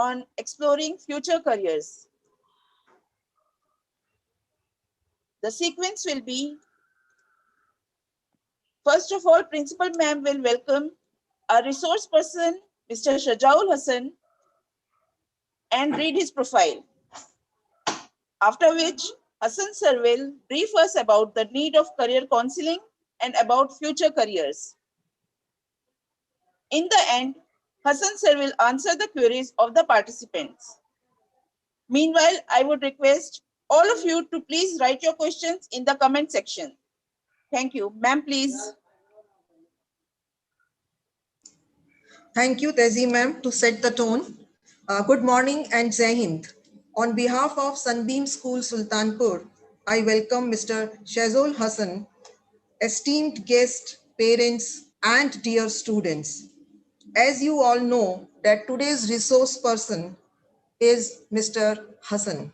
on exploring future careers. The sequence will be, first of all, Principal Ma'am will welcome our resource person, Mr. Shajaul Hassan, and read his profile. After which, Hassan sir will brief us about the need of career counseling and about future careers. In the end, Hassan sir will answer the queries of the participants. Meanwhile, I would request all of you to please write your questions in the comment section. Thank you. Ma'am, please. Thank you, Tezi ma'am, to set the tone. Good morning and Jai Hind. On behalf of Sunbeam School Sultanpur, I welcome Mr. Shazol Hassan, esteemed guests, parents, and dear students. As you all know, that today's resource person is Mr. Hassan.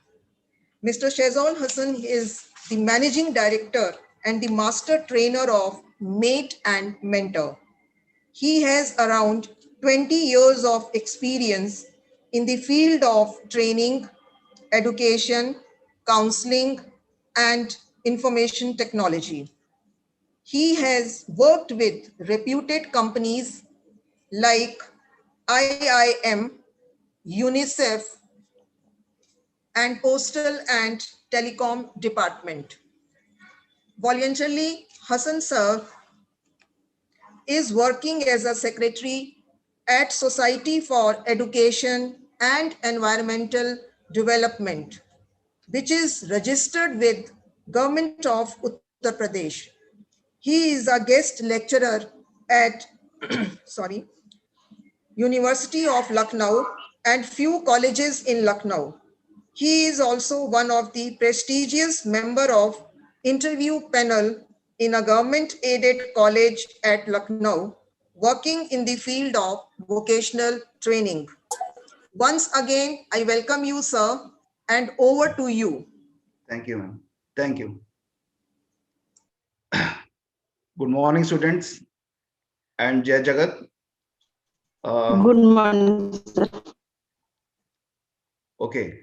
Mr. Shazol Hassan is the managing director and the master trainer of Mate and Mentor. He has around 20 years of experience in the field of training, education, counseling, and information technology. He has worked with reputed companies like IIM, UNICEF, and Postal and Telecom Department. Voluntarily, Hassan sir is working as a secretary at Society for Education and Environmental Development, which is registered with Government of Uttar Pradesh. He is a guest lecturer at University of Lucknow and few colleges in Lucknow. He is also one of the prestigious member of interview panel in a government-aided college at Lucknow, working in the field of vocational training. Once again, I welcome you, sir, and over to you. Thank you, ma'am. Thank you. Good morning, students, and Jai Jagat. Good morning, sir. Okay,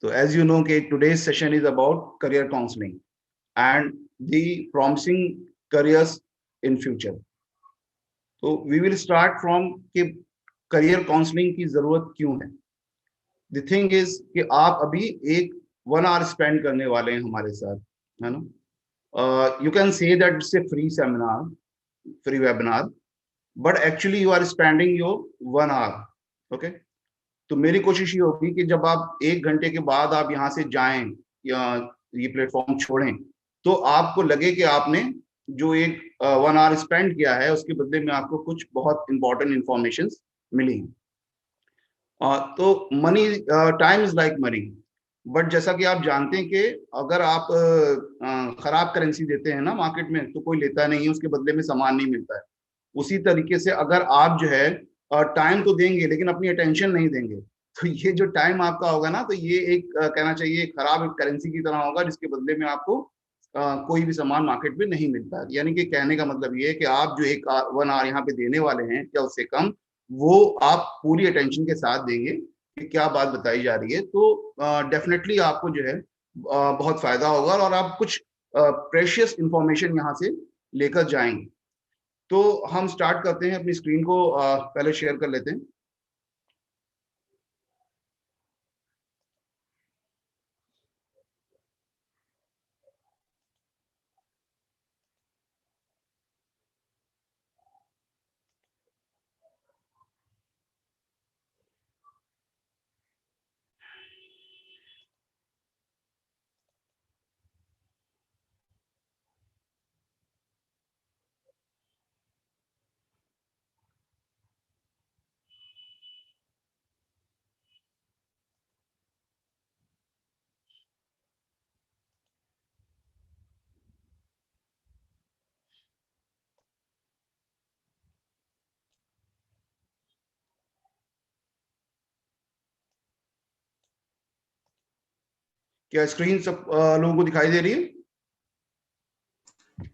so as you know, today's session is about career counseling and the promising careers in future. So we will start from कि career counseling की जरूरत क्यों है. The thing is कि आप अभी एक 1 hour spend करने वाले हैं हमारे साथ, है ना? You can say that it's a free seminar, free webinar, but actually you are spending your 1 hour. Okay? तो मेरी कोशिश ये होगी कि जब आप 1 घंटे के बाद आप यहाँ से जाएं या ये प्लेटफॉर्म छोड़ें, तो आपको लगे कि आपने जो एक 1 hour स्पेंड किया है उसके बदले में आपको कुछ बहुत इंपॉर्टेंट इंफॉर्मेशन मिली. तो money, time is like money, but जैसा कि आप जानते हैं कि अगर आप खराब करेंसी देते हैं ना मार्केट में, तो कोई लेता नहीं है, उसके बदले में सामान नहीं मिलता है. उसी तरीके से अगर आप जो है टाइम तो देंगे लेकिन अपनी अटेंशन नहीं देंगे, तो ये जो टाइम आपका होगा ना, तो ये एक कहना चाहिए खराब करेंसी की तरह होगा, जिसके बदले में आपको कोई भी सामान मार्केट में नहीं मिलता है. यानी कि कहने का मतलब ये है कि आप जो एक 1 hour यहाँ पे देने वाले हैं या उससे कम, वो आप पूरी अटेंशन के साथ देंगे कि क्या बात बताई जा रही है, तो डेफिनेटली आपको जो है बहुत फायदा होगा और आप कुछ प्रेशियस इंफॉर्मेशन यहाँ से लेकर जाएंगे. तो हम स्टार्ट करते हैं, अपनी स्क्रीन को पहले शेयर कर लेते हैं. क्या स्क्रीन सब लोगों को दिखाई दे रही है?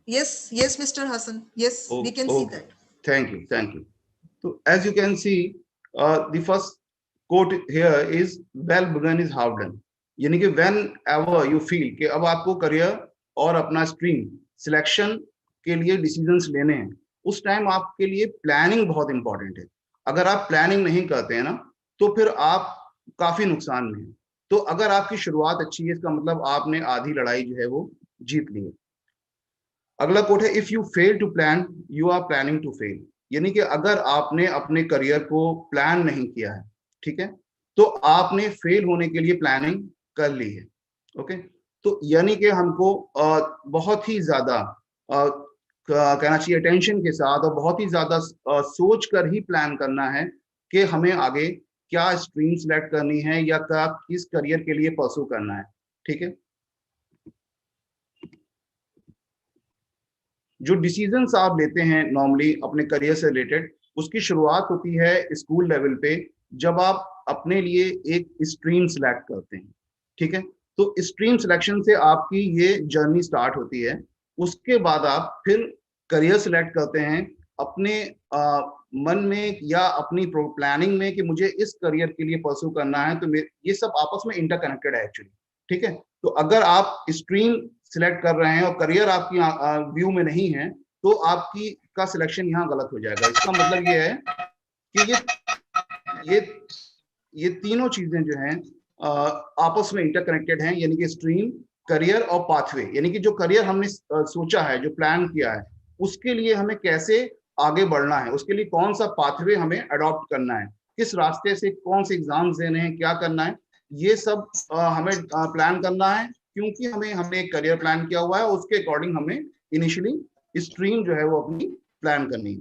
Yes, Mr. Hassan. Yes, we can see that. Thank you. So as you can see, the first quote here is well begun is half done, यानी कि when ever you feel कि अब आपको करियर और अपना स्ट्रीम सिलेक्शन के लिए decisions लेने हैं, उस टाइम आपके लिए प्लानिंग बहुत इंपॉर्टेंट है। अगर आप प्लानिंग नहीं करते हैं ना, तो फिर आप काफी नुकसान में हैं। तो अगर आपकी शुरुआत अच्छी है, इसका मतलब आपने आधी लड़ाई जो है वो जीत ली है। अगला कोट है, if you fail to plan you are planning to fail, यानी कि अगर आपने अपने करियर को प्लान नहीं किया है, ठीक है, तो आपने फेल होने के लिए प्लानिंग कर ली है। ओके, तो यानी कि हमको बहुत ही ज्यादा कहना चाहिए अटेंशन के साथ और बहुत ही ज्यादा सोच कर ही प्लान करना है कि हमें आगे क्या स्ट्रीम सिलेक्ट करनी है या क्या किस करियर के लिए परस्यू करना है। ठीक है, जो डिसीजंस आप लेते हैं नॉर्मली अपने करियर से रिलेटेड, उसकी शुरुआत होती है स्कूल लेवल पे, जब आप अपने लिए एक स्ट्रीम सिलेक्ट करते हैं। ठीक है, तो स्ट्रीम सिलेक्शन से आपकी ये जर्नी स्टार्ट होती है। उसके बाद आप फिर करियर सिलेक्ट करते हैं अपने मन में या अपनी प्लानिंग में कि मुझे इस करियर के लिए परस्यू करना है। तो ये सब आपस में इंटरकनेक्टेड है एक्चुअली। ठीक है, तो अगर आप स्ट्रीम सिलेक्ट कर रहे हैं और करियर आपकी व्यू में नहीं है, तो आपकी का सिलेक्शन यहाँ गलत हो जाएगा। इसका मतलब ये है कि ये तीनों चीजें जो हैं आपस में इंटरकनेक्टेड हैं, यानी कि स्ट्रीम, करियर और पाथवे, यानी कि जो करियर हमने सोचा है, जो प्लान किया है, उसके लिए हमें कैसे आगे बढ़ना है, उसके लिए कौन सा पाथवे हमें अडॉप्ट करना है, किस रास्ते से कौन से एग्जाम्स देने हैं, क्या करना है, ये सब हमें प्लान करना है। क्योंकि हमने एक करियर प्लान किया हुआ है, उसके अकॉर्डिंग हमें इनिशियली स्ट्रीम जो है वो अपनी प्लान करनी है।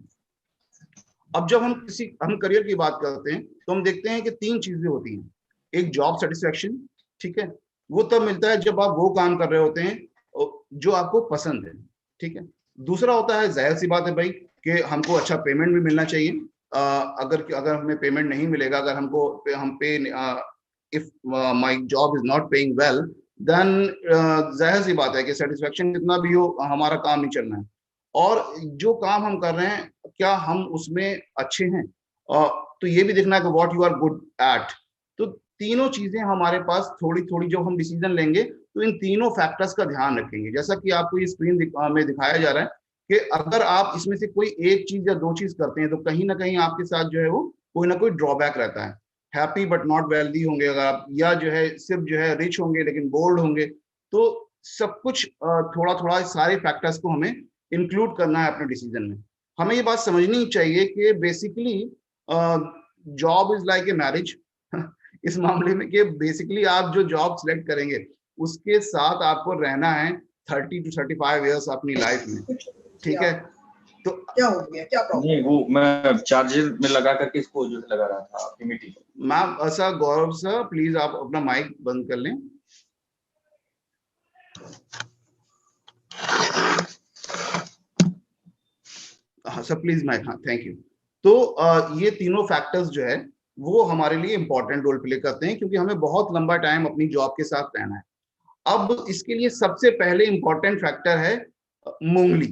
अब जब हम करियर की बात करते हैं तो हम देखते हैं कि तीन चीजें होती हैं। एक जॉब सेटिस्फेक्शन, ठीक है, वो तब मिलता है जब आप वो काम कर रहे होते हैं जो आपको पसंद है। ठीक है, दूसरा होता है, जाहिर सी बात है भाई, कि हमको अच्छा पेमेंट भी मिलना चाहिए। अगर हमें पेमेंट नहीं मिलेगा, अगर हम पे if my job is not paying well, then जाहिर सी बात है कि सेटिस्फेक्शन कितना भी हो, हमारा काम नहीं चलना है। और जो काम हम कर रहे हैं, क्या हम उसमें अच्छे हैं, तो ये भी देखना है कि what you are good at. तो तीनों चीजें हमारे पास थोड़ी थोड़ी, जब हम डिसीजन लेंगे तो इन तीनों फैक्टर्स का ध्यान रखेंगे। जैसा कि आपको ये स्क्रीन में दिखाया जा रहा है कि अगर आप इसमें से कोई एक चीज या दो चीज करते हैं, तो कहीं ना कहीं आपके साथ जो है वो कोई ना कोई ड्रॉबैक रहता है। हैप्पी बट नॉट वेल्दी होंगे अगर आप, या जो है सिर्फ जो है रिच होंगे लेकिन बोल्ड होंगे। तो सब कुछ थोड़ा थोड़ा सारे फैक्टर्स को हमें इंक्लूड करना है अपने डिसीजन में। हमें ये बात समझनी चाहिए कि basically job is like a marriage इस मामले में, कि बेसिकली आप जो जॉब सिलेक्ट करेंगे उसके साथ आपको रहना है 30 to 35 इयर्स अपनी लाइफ में। ठीक है, तो क्या हो गया, क्या प्रॉब्लम? नहीं, वो मैं चार्जर में लगा करके इसको जो लगा रहा था आपकी meeting. Ma'am sir, Gaurav sir please आप अपना माइक बंद कर लें। हाँ सर प्लीज माइक, हाँ थैंक यू। तो ये तीनों फैक्टर्स जो है वो हमारे लिए इंपॉर्टेंट रोल प्ले करते हैं, क्योंकि हमें बहुत लंबा टाइम अपनी जॉब के साथ रहना है। अब इसके लिए सबसे पहले इंपॉर्टेंट फैक्टर है मूंगली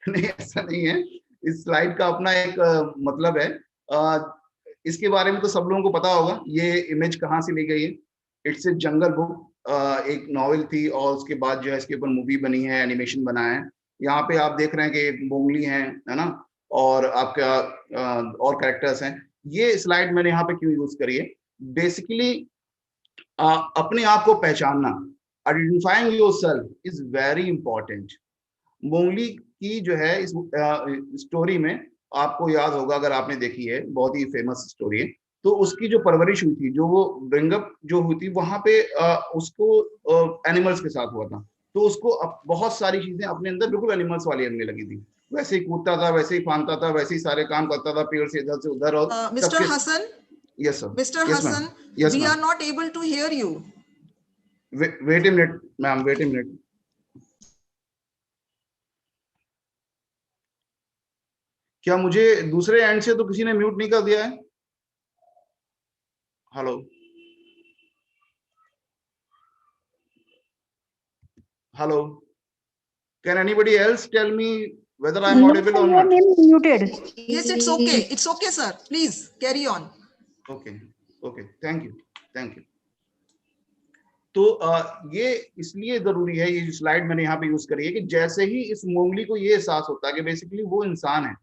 नहीं, ऐसा नहीं है, इस स्लाइड का अपना एक मतलब है। इसके बारे में तो सब लोगों को पता होगा, ये इमेज कहाँ से ली गई है। इट्स ए जंगल बुक, एक नॉवेल थी और उसके बाद जो है इसके ऊपर मूवी बनी है, एनिमेशन बना है। यहाँ पे आप देख रहे हैं कि मोंगली है ना, और आपका और कैरेक्टर्स हैं। ये स्लाइड मैंने यहाँ पे क्यों यूज करी है, बेसिकली अपने आप को पहचानना, identifying yourself is very important. Mowgli की जो है इस स्टोरी में आपको याद होगा, अगर आपने देखी है, बहुत ही फेमस स्टोरी है। तो उसकी जो परवरिश हुई थी, जो वो ब्रिंगअप जो हुई थी, वहां पे उसको एनिमल्स के साथ हुआ था। तो उसको बहुत सारी चीजें अपने अंदर बिल्कुल एनिमल्स वाली लगने लगी थी। वैसे ही कूदता था, वैसे ही फांदता था, वैसे ही सारे काम करता था, पेड़ से इधर से उधर। और mister Hassan, yes sir, Mr. Yes, Hassan, ma'am. Yes, we ma'am. are not able to hear you. Wait a minute, ma'am. Wait a minute. क्या मुझे दूसरे एंड से तो किसी ने म्यूट नहीं कर दिया है? Hello, hello, can anybody else tell me whether I'm audible or not? Muted. Yes, it's okay. It's okay, sir. Please carry on. Okay. Okay, thank you, thank you. तो ये इसलिए जरूरी है, ये जो स्लाइड मैंने यहाँ पे यूज करी है, कि जैसे ही इस मोंगली को ये एहसास होता है कि बेसिकली वो इंसान है,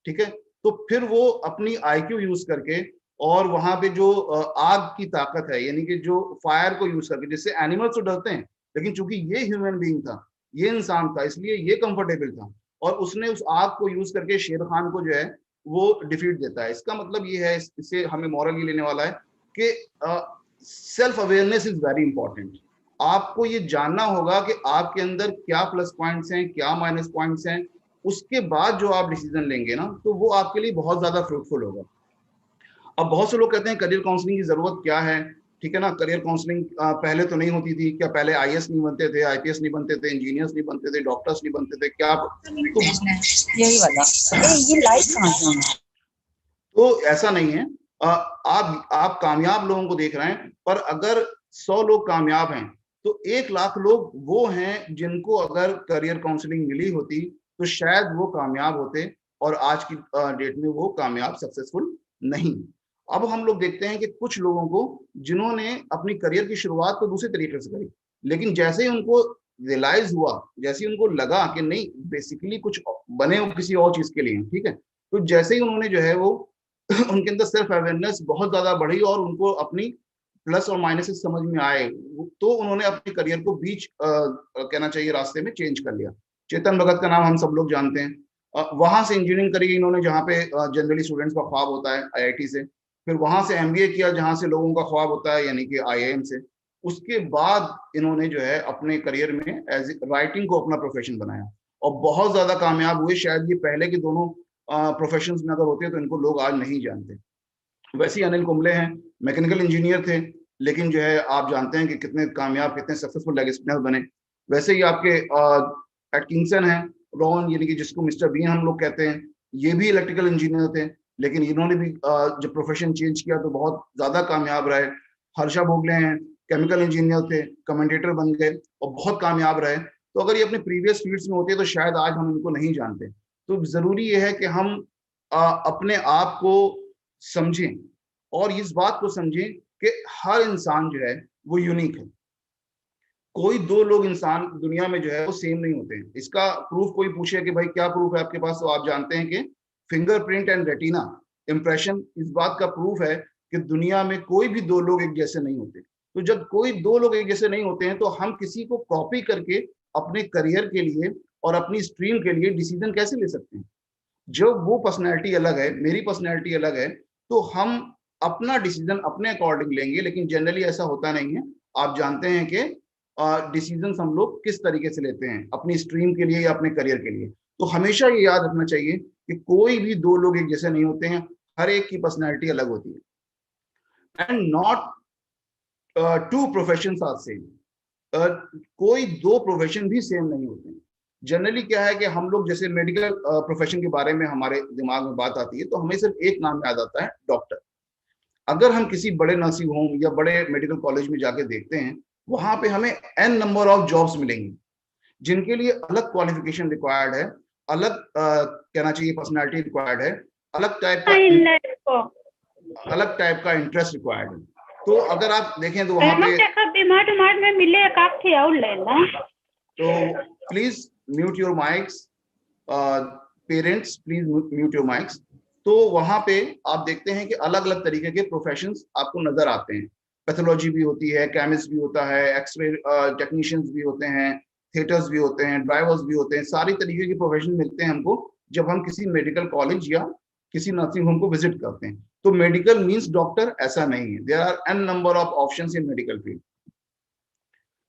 ठीक है, तो फिर वो अपनी आईक्यू यूज करके और वहां पे जो आग की ताकत है, यानी कि जो फायर को यूज करके, जिससे एनिमल्स तो डरते हैं, लेकिन चूंकि ये ह्यूमन बीइंग था, ये इंसान था, इसलिए ये कंफर्टेबल था, और उसने उस आग को यूज करके शेर खान को जो है वो डिफीट देता है। इसका मतलब ये है, इससे हमें मॉरल ये लेने वाला है कि self awareness is very important. आपको ये जानना होगा कि आपके अंदर क्या प्लस पॉइंट्स हैं, क्या माइनस पॉइंट्स हैं, उसके बाद जो आप डिसीजन लेंगे ना, तो वो आपके लिए बहुत ज्यादा फ्रूटफुल होगा। अब बहुत से लोग कहते हैं करियर काउंसलिंग की जरूरत क्या है, ठीक है ना, करियर काउंसलिंग पहले तो नहीं होती थी क्या, पहले आईएएस नहीं बनते थे, आईपीएस नहीं बनते थे, इंजीनियर्स नहीं बनते थे, डॉक्टर्स नहीं बनते थे क्या, यही वाला ये लाइट कहाँ से है? तो ऐसा नहीं है। आप कामयाब लोगों को देख रहे हैं, पर अगर 100 लोग कामयाब हैं तो 1 लाख लोग वो हैं जिनको अगर करियर काउंसलिंग मिली होती तो शायद वो कामयाब होते, और आज की डेट में वो कामयाब सक्सेसफुल नहीं। अब हम लोग देखते हैं कि कुछ लोगों को जिन्होंने अपनी करियर की शुरुआत तो दूसरे तरीके से करी, लेकिन जैसे ही उनको रियलाइज हुआ, जैसे ही उनको लगा कि नहीं बेसिकली कुछ बने हो किसी और चीज के लिए, ठीक है, तो जैसे ही उन्होंने जो है वो उनके अंदर सेल्फ अवेयरनेस बहुत ज्यादा बढ़ी और उनको अपनी प्लस और माइनस समझ में आए, तो उन्होंने अपने करियर को बीच कहना चाहिए रास्ते में चेंज कर लिया। चेतन भगत का नाम हम सब लोग जानते हैं। वहां से इंजीनियरिंग करी इन्होंने, जहाँ पे जनरली स्टूडेंट्स का ख्वाब होता है आईआईटी से, फिर वहां से एमबीए किया जहां से लोगों का ख्वाब होता है यानी कि आईआईएम से। उसके बाद इन्होंने जो है अपने करियर में एज राइटिंग को अपना प्रोफेशन बनाया और बहुत ज्यादा कामयाब हुए। शायद ये पहले के दोनों प्रोफेशंस में अगर होते तो इनको लोग आज नहीं जानते। वैसे ही अनिल कुंबले हैं, मैकेनिकल इंजीनियर थे, लेकिन जो है आप जानते हैं कि कितने कामयाब, कितने सक्सेसफुल लेग स्पिनर बने। वैसे ही आपके एटकिंसन हैं, रॉन यानी कि जिसको मिस्टर बीन हम लोग कहते हैं, ये भी इलेक्ट्रिकल इंजीनियर थे, लेकिन इन्होंने भी जब प्रोफेशन चेंज किया तो बहुत ज्यादा कामयाब रहे। हर्षा भोगले हैं, केमिकल इंजीनियर थे, कमेंटेटर बन गए और बहुत कामयाब रहे। तो अगर ये अपने प्रीवियस फील्ड्स में होते तो शायद आज हम इनको नहीं जानते। तो जरूरी ये है कि हम अपने आप को समझें और इस बात को समझें कि हर इंसान जो है वो यूनिक है। कोई 2 लोग इंसान दुनिया में जो है वो सेम नहीं होते हैं। इसका प्रूफ कोई पूछे कि भाई क्या प्रूफ है आपके पास, तो आप जानते हैं कि फिंगरप्रिंट एंड रेटिना इंप्रेशन इस बात का प्रूफ है कि दुनिया में कोई भी 2 लोग एक जैसे नहीं होते। तो जब कोई 2 लोग एक जैसे नहीं होते हैं तो हम किसी को कॉपी करके अपने करियर के लिए और अपनी स्ट्रीम के लिए डिसीजन कैसे ले सकते हैं? जब वो पर्सनैलिटी अलग है, मेरी पर्सनैलिटी अलग है, तो हम अपना डिसीजन अपने अकॉर्डिंग लेंगे, लेकिन जनरली ऐसा होता नहीं है। आप जानते हैं कि डिसीजन हम लोग किस तरीके से लेते हैं अपनी स्ट्रीम के लिए या अपने करियर के लिए। तो हमेशा ये याद रखना चाहिए कि कोई भी 2 लोग एक जैसे नहीं होते हैं, हर एक की पर्सनैलिटी अलग होती है। And not 2 professions are same. कोई 2 प्रोफेशन भी सेम नहीं होते हैं। जनरली क्या है कि हम लोग जैसे मेडिकल प्रोफेशन के बारे में हमारे दिमाग में बात आती है तो हमें सिर्फ एक नाम याद आता है, डॉक्टर। अगर हम किसी बड़े नर्सिंग होम या बड़े मेडिकल कॉलेज में जाके देखते हैं, वहां पे हमें n नंबर ऑफ जॉब्स मिलेंगी जिनके लिए अलग क्वालिफिकेशन रिक्वायर्ड है, अलग कहना चाहिए पर्सनैलिटी रिक्वायर्ड है, अलग टाइप का इंटरेस्ट रिक्वायर्ड है। तो अगर आप देखें तो वहां पे तो please mute your mics, parents please mute your mics. तो वहां पे आप देखते हैं कि अलग अलग तरीके के प्रोफेशंस आपको नजर आते हैं। पैथोलॉजी भी होती है, केमिस्ट भी होता है, एक्सरे टेक्नीशियंस भी होते हैं, थिएटर्स भी होते हैं, ड्राइवर्स भी होते हैं। सारी तरीके के प्रोफेशन मिलते हैं हमको जब हम किसी मेडिकल कॉलेज या किसी नर्सिंग होम को विजिट करते हैं। तो मेडिकल मीन्स डॉक्टर ऐसा नहीं है, there are n number of options in medical field.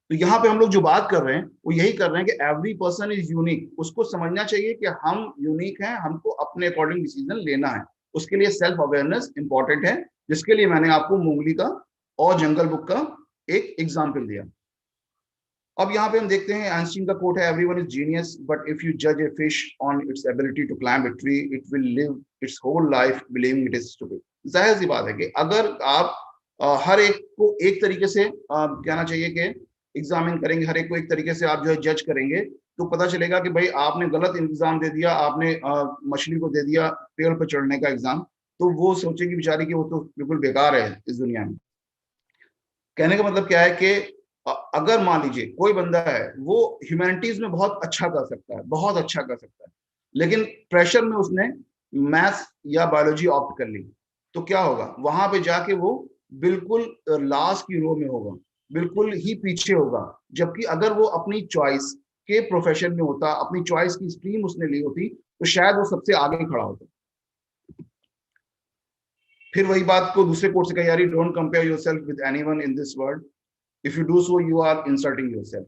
तो यहाँ पे हम लोग जो बात कर रहे हैं वो यही कर रहे हैं कि एवरी पर्सन इज यूनिक। उसको समझना चाहिए कि हम यूनिक हैं, हमको अपने अकॉर्डिंग डिसीजन लेना है। उसके लिए सेल्फ अवेयरनेस इंपॉर्टेंट है, जिसके लिए मैंने आपको मोंगली का और जंगल बुक का एक एग्जाम्पल दिया। अब यहाँ पे हम देखते हैं आइंस्टीन का कोट है, everyone is genius but if you जज a fish on its ability to climb a tree it will live its whole life believing it is stupid. जाहिर सी बात है कि अगर आप हर एक को एक तरीके से कहना चाहिए कि एग्जामिन करेंगे, हर एक को एक तरीके से आप जो है जज करेंगे, तो पता चलेगा कि भाई आपने गलत एग्जाम दे दिया, आपने मछली को दे दिया पेड़ पर चढ़ने का एग्जाम, तो वो सोचेगी बेचारी कि वो तो बिल्कुल बेकार है इस दुनिया में। कहने का मतलब क्या है कि अगर मान लीजिए कोई बंदा है वो ह्यूमैनिटीज में बहुत अच्छा कर सकता है, बहुत अच्छा कर सकता है, लेकिन प्रेशर में उसने मैथ्स या बायोलॉजी ऑप्ट कर ली, तो क्या होगा, वहां पे जाके वो बिल्कुल लास्ट की रो में होगा, बिल्कुल ही पीछे होगा। जबकि अगर वो अपनी चॉइस के प्रोफेशन में होता, अपनी चॉइस की स्ट्रीम उसने ली होती, तो शायद वो सबसे आगे खड़ा होता। फिर वही बात को दूसरे कोर्ट से कही जा रही, don't compare yourself with anyone in this world, if you do so you are insulting yourself.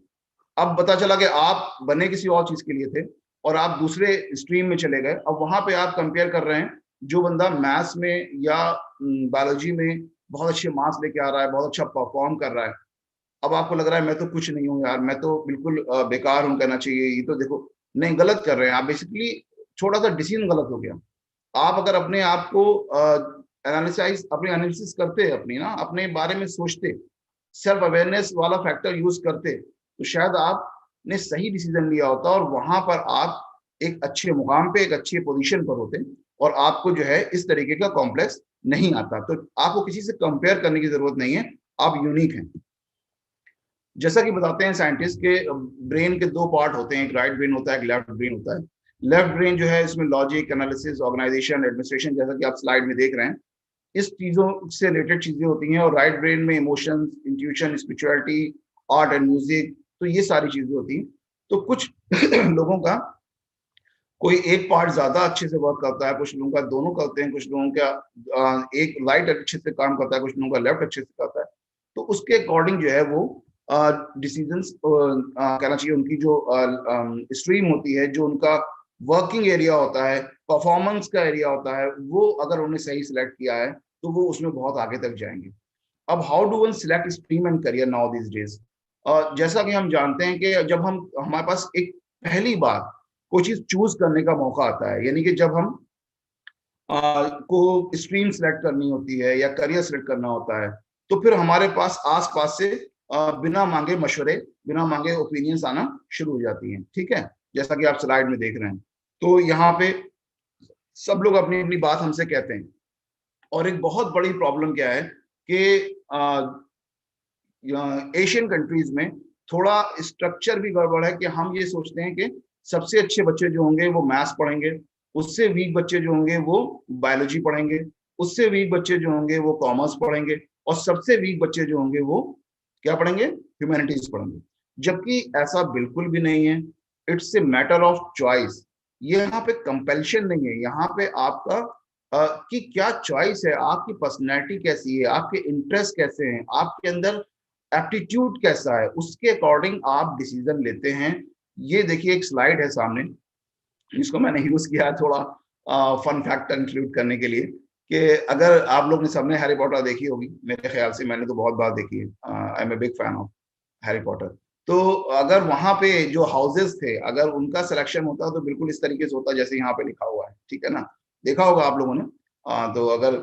अब पता चला कि आप बने किसी और चीज के लिए थे और आप दूसरे स्ट्रीम में चले गए, अब वहां पे आप कंपेयर कर रहे हैं जो बंदा मैथ्स में या बायोलॉजी में बहुत अच्छे मार्क्स लेके आ रहा है, बहुत अच्छा परफॉर्म कर रहा है। अब आपको लग रहा है मैं तो कुछ नहीं हूँ यार, मैं तो बिल्कुल बेकार हूँ, कहना चाहिए ये तो देखो, नहीं, गलत कर रहे हैं आप बेसिकली, छोटा सा डिसीजन गलत हो गया। आप अगर अपने आप को अपनी एनालिसिस करते, अपनी ना अपने बारे में सोचते, सेल्फ अवेयरनेस वाला फैक्टर यूज करते, तो शायद आपने सही डिसीजन लिया होता और वहां पर आप एक अच्छे मुकाम पे, एक अच्छी पोजीशन पर होते और आपको जो है इस तरीके का कॉम्प्लेक्स नहीं आता। तो आपको किसी से कंपेयर करने की जरूरत नहीं है, आप यूनिक हैं। जैसा कि बताते हैं साइंटिस्ट के ब्रेन के दो पार्ट होते हैं, एक राइट ब्रेन होता है, एक लेफ्ट ब्रेन होता है। लेफ्ट ब्रेन जो है इसमें लॉजिक, एनालिसिस, ऑर्गेनाइजेशन, एडमिनिस्ट्रेशन, जैसा कि आप स्लाइड में देख रहे हैं, इस चीजों से रिलेटेड चीजें होती हैं। और राइट ब्रेन में emotions, intuition, spirituality, art and music, तो ये सारी चीजें होती हैं। तो कुछ लोगों का कोई एक पार्ट ज्यादा अच्छे से वर्क करता है, कुछ लोगों का दोनों करते हैं, कुछ लोगों का एक राइट अच्छे से काम करता है, कुछ लोगों का लेफ्ट अच्छे से करता है। तो उसके अकॉर्डिंग जो है वो डिसीजंस कहना चाहिए, उनकी जो स्ट्रीम होती है, जो उनका वर्किंग एरिया होता है, परफॉर्मेंस का एरिया होता है, वो अगर उन्होंने सही सिलेक्ट किया है तो वो उसमें बहुत आगे तक जाएंगे। अब how do one select stream and career now this days? जैसा कि हम जानते हैं कि जब हमारे पास एक पहली बार कोई चीज चूज करने का मौका आता है, यानी कि जब हम को स्ट्रीम सिलेक्ट करनी होती है या करियर सिलेक्ट करना होता है, तो फिर हमारे पास आस पास से बिना मांगे मशवरे, बिना मांगे ओपिनियंस आना शुरू हो जाती हैं। ठीक है, जैसा कि आप स्लाइड में देख रहे हैं, तो यहाँ पे सब लोग अपनी अपनी बात हमसे कहते हैं। और एक बहुत बड़ी प्रॉब्लम क्या है कि एशियन कंट्रीज में थोड़ा स्ट्रक्चर भी गड़बड़ है कि हम ये सोचते हैं कि सबसे अच्छे बच्चे जो होंगे वो मैथ्स पढ़ेंगे, उससे वीक बच्चे जो होंगे वो बायोलॉजी पढ़ेंगे, उससे वीक बच्चे जो होंगे वो कॉमर्स पढ़ेंगे, और सबसे वीक बच्चे जो होंगे वो क्या पढ़ेंगे, ह्यूमैनिटीज पढ़ेंगे। जबकि ऐसा बिल्कुल भी नहीं है, it's a matter of choice. ये यहाँ पे कंपल्शन नहीं है, यहाँ पे आपका कि क्या चॉइस है, आपकी पर्सनैलिटी कैसी है, आपके इंटरेस्ट कैसे हैं, आपके अंदर एप्टीट्यूड कैसा है, उसके अकॉर्डिंग आप डिसीजन लेते हैं। ये देखिए एक स्लाइड है सामने, जिसको मैंने यूज किया है थोड़ा फन फैक्ट इंक्लूड करने के लिए, कि अगर आप लोग ने सबने हैरी पॉटर देखी होगी, मेरे ख्याल से मैंने तो बहुत बार देखी है, I am a big fan of Harry Potter. तो अगर वहां पे जो हाउसेस थे, अगर उनका सिलेक्शन होता तो बिल्कुल इस तरीके से होता जैसे यहाँ पे लिखा हुआ है, ठीक है ना, देखा होगा आप लोगों ने। तो अगर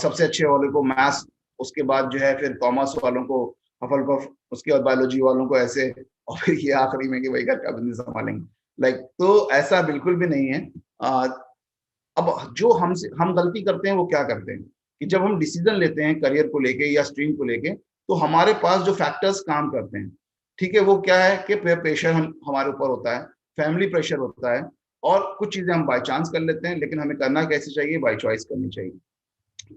सबसे अच्छे वाले को मैथ्स, उसके बाद जो है फिर कॉमर्स वालों को हफलपफ, उसके बाद बायोलॉजी वालों को ऐसे, और फिर ये आखिरी में कि भाई घर का बिजनेस संभालेंगे, लाइक तो ऐसा बिल्कुल भी नहीं है। अब जो हम गलती करते हैं वो क्या करते हैं कि जब हम डिसीजन लेते हैं करियर को लेके या स्ट्रीम को लेके, तो हमारे पास जो फैक्टर्स काम करते हैं, ठीक है, वो क्या है कि प्रेशर हमारे ऊपर होता है, फैमिली प्रेशर होता है, और कुछ चीजें हम बाय चांस कर लेते हैं, लेकिन हमें करना कैसे चाहिए, बाय चॉइस करनी चाहिए।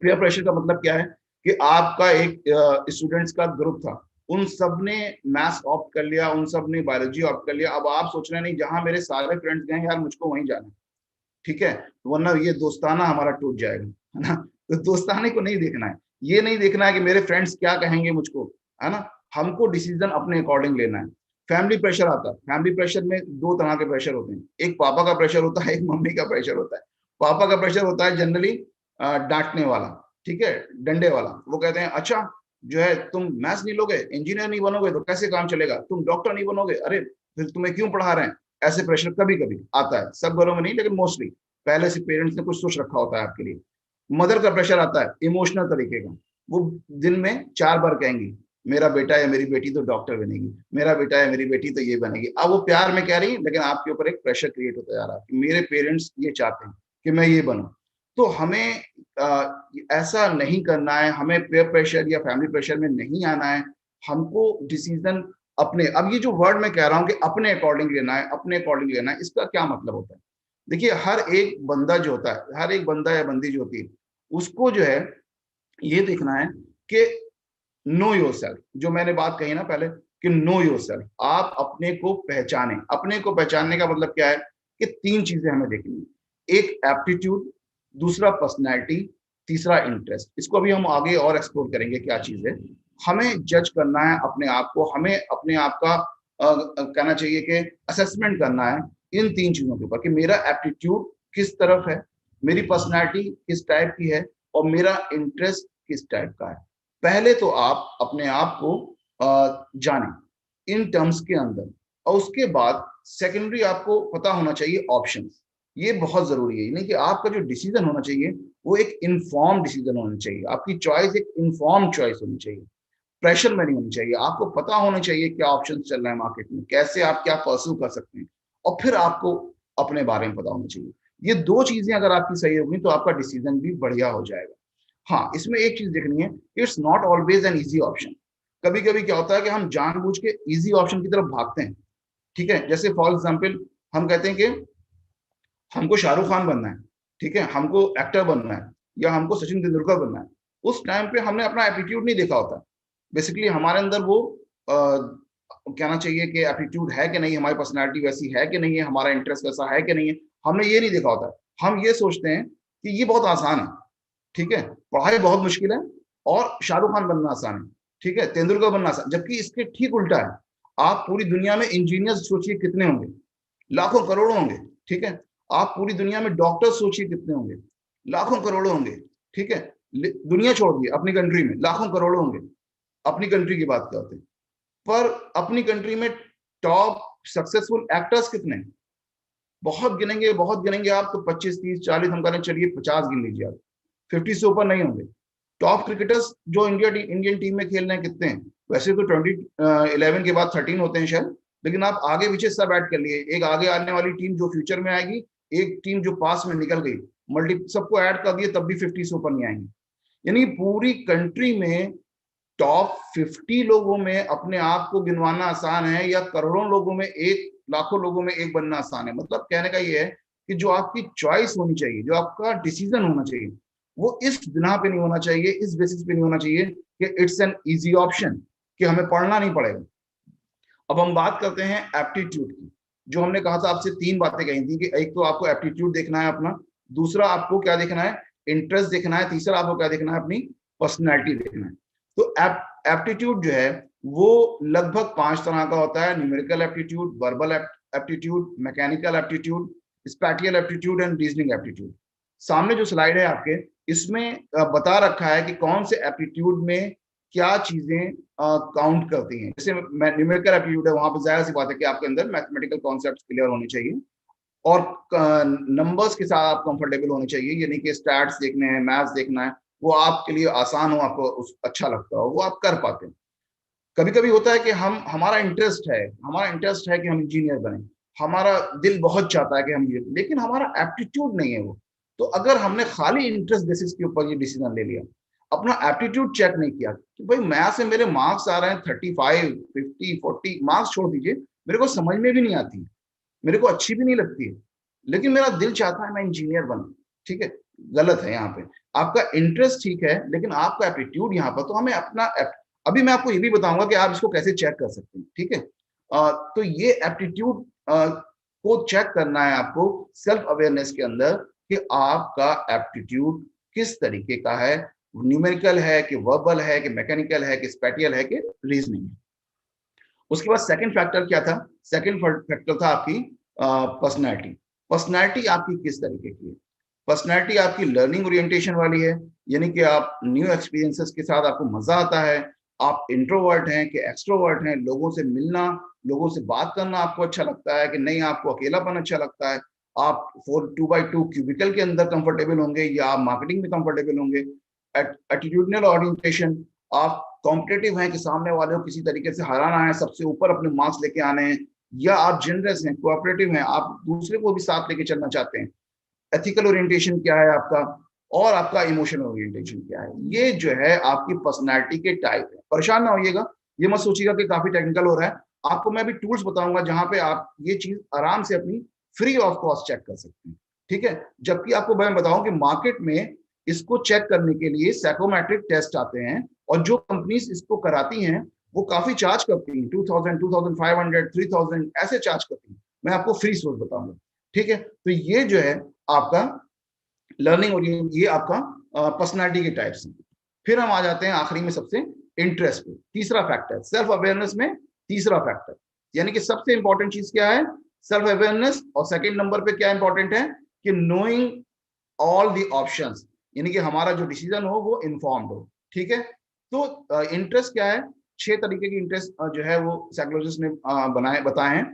पीयर प्रेशर का मतलब क्या है कि आपका एक स्टूडेंट्स का ग्रुप था, उन सब ने मैथ्स ऑप्ट कर लिया, उन सब ने बायोलॉजी ऑप्ट कर लिया, अब आप सोच रहे नहीं जहां मेरे सारे फ्रेंड्स गए यार मुझको वहीं जाना, ठीक है, वरना ये दोस्ताना हमारा टूट जाएगा, है ना। तो दोस्ताने को नहीं देखना है, ये नहीं देखना है कि मेरे फ्रेंड्स क्या कहेंगे मुझको, है ना, हमको डिसीजन अपने अकॉर्डिंग लेना है। फैमिली प्रेशर आता है, फैमिली प्रेशर में दो तरह के प्रेशर होते हैं, एक पापा का प्रेशर होता है, एक मम्मी का प्रेशर होता है। पापा का प्रेशर होता है जनरली डांटने वाला, ठीक है, डंडे वाला, वो कहते हैं अच्छा जो है तुम मैथ्स नहीं लोगे, इंजीनियर नहीं बनोगे तो कैसे काम चलेगा, तुम डॉक्टर नहीं बनोगे, अरे फिर तुम्हें क्यों पढ़ा रहे हैं। ऐसे प्रेशर कभी कभी आता है, सब घरों में नहीं लेकिन मोस्टली पहले से पेरेंट्स ने कुछ सोच रखा होता है आपके लिए। मदर का प्रेशर आता है इमोशनल तरीके का, वो दिन में 4 बार कहेंगी मेरा बेटा या मेरी बेटी तो डॉक्टर बनेगी, मेरा बेटा या मेरी बेटी तो ये बनेगी। अब वो प्यार में कह रही है, लेकिन आपके ऊपर एक प्रेशर क्रिएट होता जा रहा है कि मेरे पेरेंट्स ये चाहते हैं कि मैं ये बनूं। तो हमें ऐसा नहीं करना है, हमें पेयर प्रेशर या फैमिली प्रेशर में नहीं आना है। हमको डिसीजन अपने, अब ये जो वर्ड मैं कह रहा हूँ कि अपने अकॉर्डिंग लेना है, अपने अकॉर्डिंग लेना है, इसका क्या मतलब होता है? देखिए, हर एक बंदा जो होता है, हर एक बंदा या बंदी जो होती है, उसको जो है ये देखना है कि नो योरसेल्फ, जो मैंने बात कही ना पहले कि नो योरसेल्फ, आप अपने को पहचाने। अपने को पहचानने का मतलब क्या है कि 3 चीजें हमें देखनी है, एक एप्टीट्यूड, दूसरा पर्सनैलिटी, तीसरा इंटरेस्ट। इसको अभी हम आगे और एक्सप्लोर करेंगे क्या चीज है। हमें जज करना है अपने आप को, हमें अपने आप का कहना चाहिए कि असेसमेंट करना है इन 3 चीजों के ऊपर कि मेरा एप्टीट्यूड किस तरफ है, मेरी पर्सनैलिटी किस टाइप की है, और मेरा इंटरेस्ट किस टाइप का है। पहले तो आप अपने आप को जाने इन टर्म्स के अंदर, और उसके बाद सेकेंडरी आपको पता होना चाहिए ऑप्शंस। ये बहुत जरूरी है, यानी कि आपका जो डिसीजन होना चाहिए वो एक इन्फॉर्म डिसीजन होना चाहिए, आपकी चॉइस एक इन्फॉर्म चॉइस होनी चाहिए, प्रेशर में नहीं होनी चाहिए। आपको पता होना चाहिए क्या ऑप्शन चल रहा है मार्केट में, कैसे आप क्या परस्यू कर सकते हैं, और फिर आपको अपने बारे में पता होना चाहिए। ये 2 चीजें अगर आपकी सही होगी तो आपका डिसीजन भी बढ़िया हो जाएगा। हाँ, इसमें एक चीज देखनी है, it's not always an easy option. कभी कभी क्या होता है कि हम जानबूझ के इजी ऑप्शन की तरफ भागते हैं, ठीक है। जैसे फॉर एग्जाम्पल हम कहते हैं कि हमको शाहरुख खान बनना है, ठीक है, हमको एक्टर बनना है, या हमको सचिन तेंदुलकर बनना है। उस टाइम पे हमने अपना एप्टीट्यूड नहीं देखा होता। बेसिकली हमारे अंदर वो कहना चाहिए कि एप्टीट्यूड है कि नहीं, हमारी पर्सनैलिटी वैसी है कि नहीं है, हमारा इंटरेस्ट वैसा है कि नहीं है, हमने ये नहीं देखा होता। हम ये सोचते हैं कि ये बहुत आसान है, ठीक है, पढ़ाई बहुत मुश्किल है, और शाहरुख खान बनना आसान है, ठीक है, तेंदुलकर बनना आसान। जबकि इसके ठीक उल्टा है। आप पूरी दुनिया में इंजीनियर्स सोचिए कितने होंगे, लाखों करोड़ों होंगे, ठीक है। आप पूरी दुनिया में डॉक्टर्स सोचिए कितने होंगे, लाखों करोड़ों होंगे, ठीक है। दुनिया छोड़ दिए, अपनी कंट्री में लाखों करोड़ों होंगे, अपनी कंट्री की बात करते हैं। पर अपनी कंट्री में टॉप सक्सेसफुल एक्टर्स कितने? बहुत गिनेंगे, बहुत गिनेंगे आप तो 25, 30, 40, हम करें चलिए 50 गिन लीजिए आप, 50 से ऊपर नहीं होंगे। टॉप क्रिकेटर्स जो इंडियन टीम में खेल रहे हैं कितने हैं? वैसे तो 2011 के बाद 13 होते हैं शायद, लेकिन आप आगे पीछे सब ऐड कर लिए, एक आगे आने वाली टीम जो फ्यूचर में आएगी, एक टीम जो पास में निकल गई, मल्टी सबको ऐड कर दिए तब भी 50 से ऊपर नहीं आएंगे। यानी पूरी कंट्री में टॉप 50 लोगों में अपने आप को गिनवाना आसान है, या करोड़ों लोगों में एक, लाखों लोगों में एक बनना आसान है। मतलब कहने का ये है कि जो आपकी चॉइस होनी चाहिए, जो आपका डिसीजन होना चाहिए, वो इस बिना पे नहीं होना चाहिए, इस बेसिस पे नहीं होना चाहिए कि इट्स एन इजी ऑप्शन, कि हमें पढ़ना नहीं पड़ेगा। अब हम बात करते हैं एप्टीट्यूड की। जो हमने कहा था आपसे 3 बातें कही थी कि एक तो आपको एप्टीट्यूड देखना है अपना, दूसरा आपको क्या देखना है, इंटरेस्ट देखना है, तीसरा आपको क्या देखना है, अपनी पर्सनैलिटी देखना है। तो एप्टीट्यूड जो है वो लगभग 5 तरह का होता है, numerical aptitude, verbal aptitude, mechanical aptitude, spatial aptitude and reasoning aptitude. सामने जो स्लाइड है आपके, इसमें बता रखा है कि कौन से एप्टीट्यूड में क्या चीजें काउंट करती हैं। जैसे न्यूमेरिकल एप्टीट्यूड है, वहां पर जाहिर सी बात है कि आपके अंदर मैथमेटिकल कॉन्सेप्ट्स क्लियर होने चाहिए, और नंबर्स के साथ आप कंफर्टेबल होने चाहिए, यानी कि स्टैट्स देखने हैं, मैथ्स देखना है, वो आपके लिए आसान हो, आपको अच्छा लगता हो, वो आप कर पाते हैं। कभी कभी होता है कि हमारा इंटरेस्ट है कि हम इंजीनियर बने, हमारा दिल बहुत चाहता है कि हम ये, लेकिन हमारा एप्टीट्यूड नहीं है वो। तो अगर हमने खाली इंटरेस्ट बेसिस के ऊपर ये डिसीजन ले लिया, अपना एप्टीट्यूड चेक नहीं किया कि भाई मैथ्स से मेरे मार्क्स आ रहे हैं 35, 50, 40, मार्क्स छोड़ दीजिए, मेरे को समझ में भी नहीं आती, मेरे को अच्छी भी नहीं लगती है, लेकिन मेरा दिल चाहता है मैं इंजीनियर बनूं, ठीक है, गलत है यहाँ पे। आपका इंटरेस्ट ठीक है, लेकिन आपका एप्टीट्यूड यहाँ पर, तो हमें अपना अभी मैं आपको ये भी बताऊंगा कि आप इसको कैसे चेक कर सकते हैं, ठीक है। तो ये एप्टीट्यूड को चेक करना है आपको सेल्फ अवेयरनेस के अंदर कि आपका एप्टीट्यूड किस तरीके का है, न्यूमेरिकल है कि वर्बल है कि मैकेनिकल है कि स्पैटियल है कि रीजनिंग है। उसके बाद सेकंड फैक्टर क्या था? सेकंड फैक्टर था आपकी पर्सनैलिटी। पर्सनैलिटी आपकी किस तरीके की है? पर्सनैलिटी आपकी लर्निंग ओरिएंटेशन वाली है, यानी कि आप न्यू एक्सपीरियंसेस के साथ आपको मजा आता है, आप इंट्रोवर्ट हैं कि एक्सट्रोवर्ट हैं, लोगों से मिलना, लोगों से बात करना आपको अच्छा लगता है कि नहीं, आपको अकेलापन अच्छा लगता है, आप 2x2 क्यूबिकल के अंदर कंफर्टेबल होंगे या आप मार्केटिंग में कंफर्टेबल होंगे। एटीट्यूडनल ओरिएंटेशन, आप कॉम्पिटिटिव हैं कि सामने वाले को किसी तरीके से हराना है, सबसे ऊपर अपने मार्क्स लेके आने हैं, या आप जनरस हैं, कोऑपरेटिव हैं, आप दूसरे को भी साथ लेके चलना चाहते हैं। एथिकल ओरिएंटेशन क्या है आपका? और आपका इमोशनल ओरिएंटेशन क्या है। ये जो है आपकी पर्सनैलिटी के टाइप है। परेशान ना होइएगा, ये मत सोचिएगा कि काफी टेक्निकल हो रहा है। आपको मैं अभी टूल्स बताऊंगा जहां पे आप ये चीज आराम से अपनी फ्री ऑफ कॉस्ट चेक कर सकते हैं, ठीक है। जबकि आपको मैं बताऊं कि मार्केट में इसको चेक करने के लिए साइकोमेट्रिक टेस्ट आते हैं, और जो कंपनीज इसको कराती हैं वो काफी चार्ज करती हैं, 2000, 2500, 3000 ऐसे चार्ज करती हैं। मैं आपको फ्री सोर्स बताऊंगा, ठीक है। तो ये जो है आपका लर्निंग और ये आपका पर्सनालिटी के टाइप्स हैं। फिर हम आ जाते हैं आखिरी में सबसे इंटरेस्ट पे, तीसरा फैक्टर सेल्फ अवेयरनेस में, तीसरा फैक्टर यानी कि सबसे इंपॉर्टेंट चीज क्या है, सेल्फ अवेयरनेस। और सेकंड नंबर पे क्या इंपॉर्टेंट है कि नोइंग ऑल द ऑप्शंस, यानी कि हमारा जो डिसीजन हो वो इन्फॉर्म्ड हो, ठीक है। तो इंटरेस्ट क्या है, 6 तरीके की इंटरेस्ट जो है वो साइकोलॉजिस्ट ने बताए हैं।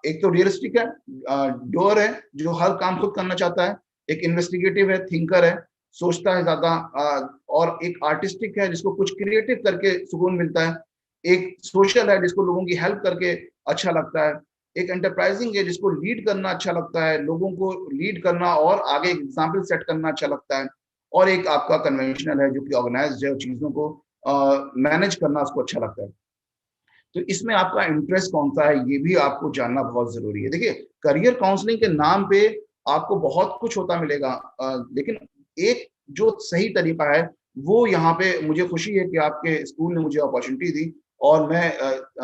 एक तो रियलिस्टिक है, डोर है जो हर काम खुद करना चाहता है। एक इन्वेस्टिगेटिव है, थिंकर है, सोचता है ज्यादा। और एक आर्टिस्टिक है जिसको कुछ क्रिएटिव करके सुकून मिलता है। एक सोशल है जिसको लोगों की हेल्प करके अच्छा लगता है। एक एंटरप्राइजिंग है जिसको लीड करना अच्छा लगता है, लोगों को लीड करना और आगे एग्जाम्पल सेट करना अच्छा लगता है। और एक आपका कन्वेंशनल है जो कि ऑर्गेनाइज्ड है, चीजों को मैनेज करना उसको अच्छा लगता है। तो इसमें आपका इंटरेस्ट कौन सा है ये भी आपको जानना बहुत जरूरी है। देखिए, करियर काउंसलिंग के नाम पे आपको बहुत कुछ होता मिलेगा, लेकिन एक जो सही तरीका है वो यहाँ पे मुझे खुशी है कि आपके स्कूल ने मुझे अपॉर्चुनिटी दी, और मैं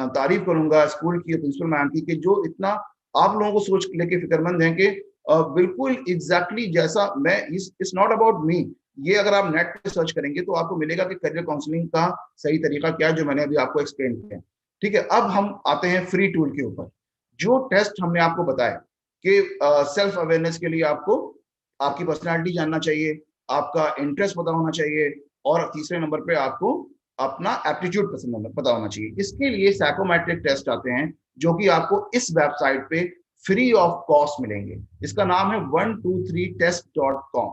तारीफ करूंगा स्कूल की, प्रिंसिपल मैम की, कि जो इतना आप लोगों को सोच लेके फिक्रमंद हैं कि बिल्कुल एग्जैक्टली जैसा मैं, इट्स नॉट अबाउट मी। ये अगर आप नेट पे सर्च करेंगे तो आपको मिलेगा कि करियर काउंसलिंग का सही तरीका क्या है, जो मैंने अभी आपको एक्सप्लेन किया, ठीक है। अब हम आते हैं फ्री टूल के ऊपर। जो टेस्ट हमने आपको बताया कि सेल्फ अवेयरनेस के लिए आपको आपकी पर्सनालिटी जानना चाहिए, आपका इंटरेस्ट पता होना चाहिए, और तीसरे नंबर पे आपको अपना एप्टीट्यूड पता होना चाहिए। इसके लिए साइकोमेट्रिक टेस्ट आते हैं जो कि आपको इस वेबसाइट पे फ्री ऑफ कॉस्ट मिलेंगे। इसका नाम है 123test.com।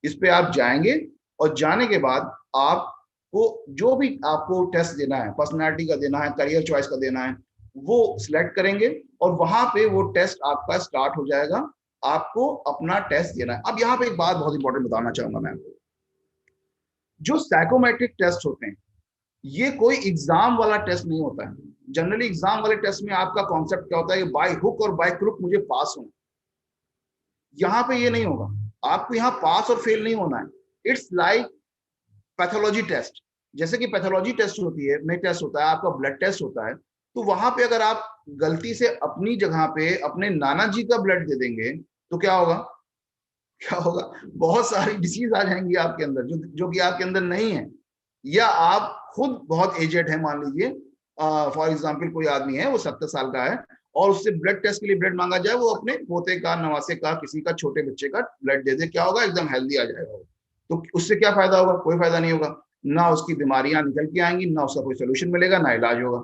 इस पे आप जाएंगे और जाने के बाद आपको जो भी आपको टेस्ट देना है, पर्सनालिटी का देना है, करियर चॉइस का देना है, वो सिलेक्ट करेंगे और वहां पे वो टेस्ट आपका स्टार्ट हो जाएगा। आपको अपना टेस्ट देना है। अब यहाँ पे एक बात बहुत इंपॉर्टेंट बताना चाहूंगा मैं, जो साइकोमेट्रिक टेस्ट होते हैं ये कोई एग्जाम वाला टेस्ट नहीं होता है। जनरली एग्जाम वाले टेस्ट में आपका कॉन्सेप्ट क्या होता है, बाय हुक और बाय क्रुक मुझे पास होना। यहाँ पे ये नहीं होगा, आपको यहाँ पास और फेल नहीं होना है। It's like pathology test. जैसे कि पैथोलॉजी टेस्ट होती है, में टेस्ट होता है, आपका ब्लड टेस्ट होता है, तो वहां पे अगर आप गलती से अपनी जगह पे अपने नाना जी का ब्लड दे देंगे तो क्या होगा, क्या होगा, बहुत सारी डिसीज आ जाएंगी आपके अंदर जो कि आपके अंदर नहीं है। या आप खुद बहुत एजेड है, मान लीजिए फॉर एग्जांपल कोई आदमी है वो 70 साल का है और उससे ब्लड टेस्ट के लिए ब्लड मांगा जाए, वो अपने पोते का, नवासे का, किसी का, छोटे बच्चे का ब्लड दे दे, क्या होगा, एकदम हेल्दी आ जाएगा। तो उससे क्या फायदा होगा, कोई फायदा नहीं होगा। ना उसकी बीमारियां निकल के आएंगी, ना उसका कोई सोल्यूशन मिलेगा, ना इलाज होगा।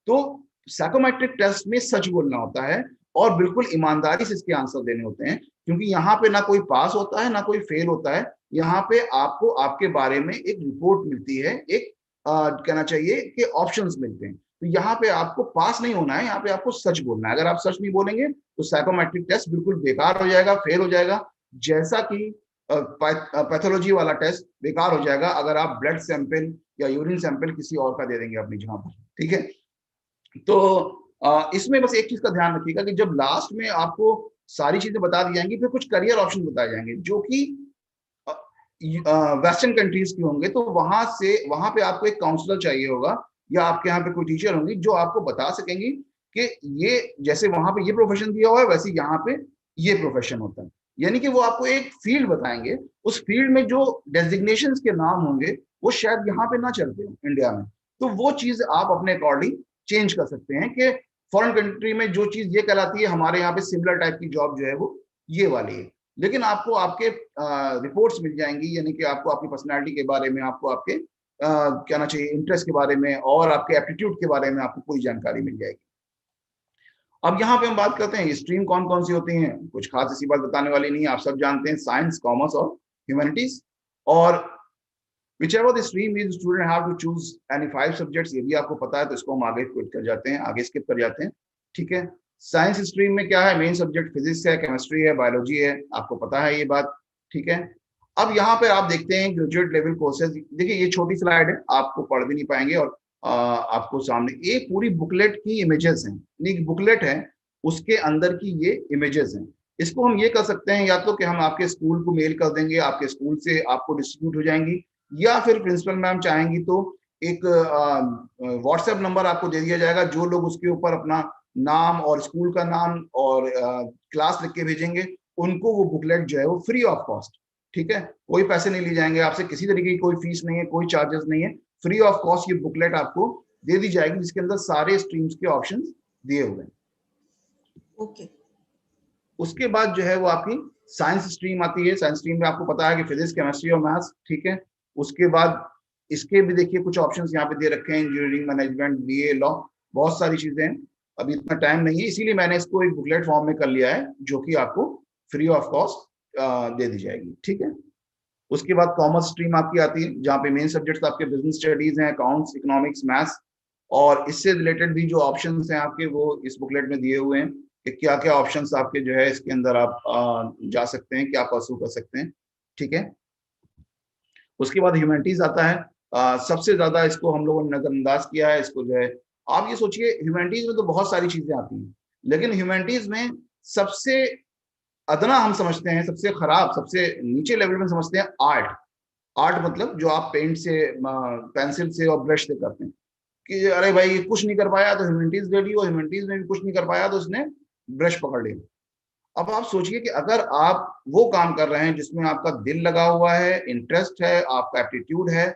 तो साइकोमेट्रिक टेस्ट में सच बोलना होता है और बिल्कुल ईमानदारी से इसके आंसर देने होते हैं, क्योंकि यहाँ पे ना कोई पास होता है ना कोई फेल होता है। यहाँ पे आपको आपके बारे में एक रिपोर्ट मिलती है, एक कहना चाहिए कि ऑप्शंस मिलते हैं। तो यहाँ पे आपको पास नहीं होना है, यहाँ पे आपको सच बोलना है। अगर आप सच नहीं बोलेंगे तो साइकोमेट्रिक टेस्ट बिल्कुल बेकार हो जाएगा, फेल हो जाएगा। जैसा कि पैथोलॉजी वाला टेस्ट बेकार हो जाएगा अगर आप ब्लड सैंपल या यूरिन सैंपल किसी और का दे देंगे अपनी जगह पर, ठीक है। तो इसमें बस एक चीज का ध्यान रखिएगा कि जब लास्ट में आपको सारी चीजें बता दी जाएंगी, फिर कुछ करियर ऑप्शन बताए जाएंगे जो कि वेस्टर्न कंट्रीज की होंगे, तो वहां पे आपको एक काउंसलर चाहिए होगा या आपके यहाँ पे कोई टीचर होंगी जो आपको बता सकेंगी कि ये जैसे वहां पे ये प्रोफेशन दिया हुआ है वैसे यहाँ पे ये प्रोफेशन होता है। यानी कि वो आपको एक फील्ड बताएंगे, उस फील्ड में जो डेजिग्नेशंस के नाम होंगे वो शायद यहाँ पे ना चलते हो इंडिया में। तो वो चीज आप अपने अकॉर्डिंग चेंज कर सकते हैं कि फॉरेन कंट्री में जो चीज ये कहलाती है, हमारे यहाँ पे सिमिलर टाइप की जॉब जो है वो ये वाली है। लेकिन आपको आपके रिपोर्ट्स मिल जाएंगी, यानी कि आपको आपकी पर्सनालिटी के बारे में, आपको आपके कहना चाहिए इंटरेस्ट के बारे में और आपके एप्टीट्यूड के बारे में आपको पूरी जानकारी मिल जाएगी। अब यहाँ पे हम बात करते हैं स्ट्रीम कौन कौन सी होती हैं। कुछ खास ऐसी बात बताने वाली नहीं है, आप सब जानते हैं, साइंस, कॉमर्स और ह्यूमैनिटीज। और whichever the stream is, student have to choose any 5 subjects। ये भी आपको पता है, तो इसको हम आगे क्विट कर जाते हैं, आगे स्किप कर जाते हैं, ठीक है। साइंस स्ट्रीम में क्या है, मेन सब्जेक्ट फिजिक्स है, केमिस्ट्री है, बायोलॉजी है, आपको पता है ये बात, ठीक है। अब यहाँ पे आप देखते हैं ग्रेजुएट लेवल कोर्सेज। देखिए ये छोटी स्लाइड है, आपको पढ़ भी नहीं पाएंगे, और आपको सामने एक पूरी बुकलेट की इमेजेस हैं, एक बुकलेट है उसके अंदर की ये इमेजेस हैं। इसको हम ये कर सकते हैं, या तो कि हम आपके स्कूल को मेल कर देंगे, आपके स्कूल से आपको डिस्ट्रीब्यूट हो जाएंगी, या फिर प्रिंसिपल मैम चाहेंगी तो एक व्हाट्सएप नंबर आपको दे दिया जाएगा, जो लोग उसके ऊपर अपना नाम और स्कूल का नाम और क्लास लिख के भेजेंगे, उनको वो बुकलेट जो है वो फ्री ऑफ कॉस्ट, ठीक है, कोई पैसे नहीं लिए जाएंगे आपसे, किसी तरीके की कोई फीस नहीं है, कोई चार्जेस नहीं है, फ्री ऑफ कॉस्ट ये बुकलेट आपको दे दी जाएगी, जिसके अंदर सारे स्ट्रीम्स के ऑप्शंस दिए हुए हैं। ओके। उसके बाद जो है वो आपकी साइंस स्ट्रीम आती है। साइंस स्ट्रीम में आपको पता है कि फिजिक्स, केमिस्ट्री और मैथ्स, ठीक है। उसके बाद इसके भी देखिए कुछ ऑप्शंस यहाँ पे दे रखे हैं, इंजीनियरिंग, मैनेजमेंट, बीए, लॉ, बहुत सारी चीजें हैं। अभी इतना टाइम नहीं है, इसीलिए मैंने इसको एक बुकलेट फॉर्म में कर लिया है, जो कि आपको फ्री ऑफ कॉस्ट दे दी जाएगी, ठीक है। उसके बाद कॉमर्स स्ट्रीम आपकी आती है, जहाँ पे मेन सब्जेक्ट्स आपके बिजनेस स्टडीज हैं, अकाउंट्स, इकोनॉमिक्स, मैथ्स, और इससे रिलेटेड भी जो ऑप्शंस हैं आपके वो इस बुकलेट में दिए हुए हैं कि क्या क्या ऑप्शंस आपके जो है इसके अंदर आप जा सकते हैं, क्या परस्यू कर सकते हैं, ठीक है। उसके बाद ह्यूमैनिटीज आता है। सबसे ज्यादा इसको हम लोगों ने नजरअंदाज किया है, इसको जो है आप ये सोचिए, ह्यूमैनिटीज में तो बहुत सारी चीजें आती हैं, लेकिन ह्यूमैनिटीज में सबसे अदना हम समझते हैं, सबसे खराब, सबसे नीचे लेवल में समझते हैं आर्ट। आर्ट मतलब जो आप पेंट से, पेंसिल से और ब्रश से करते हैं, कि अरे भाई ये कुछ नहीं कर पाया तो ह्यूमैनिटीज ले लियो, ह्यूमैनिटीज में भी कुछ नहीं कर पाया तो उसने ब्रश पकड़ लिया। अब आप सोचिए कि अगर आप वो काम कर रहे हैं जिसमें आपका दिल लगा हुआ है, इंटरेस्ट है, आपका एप्टीट्यूड है,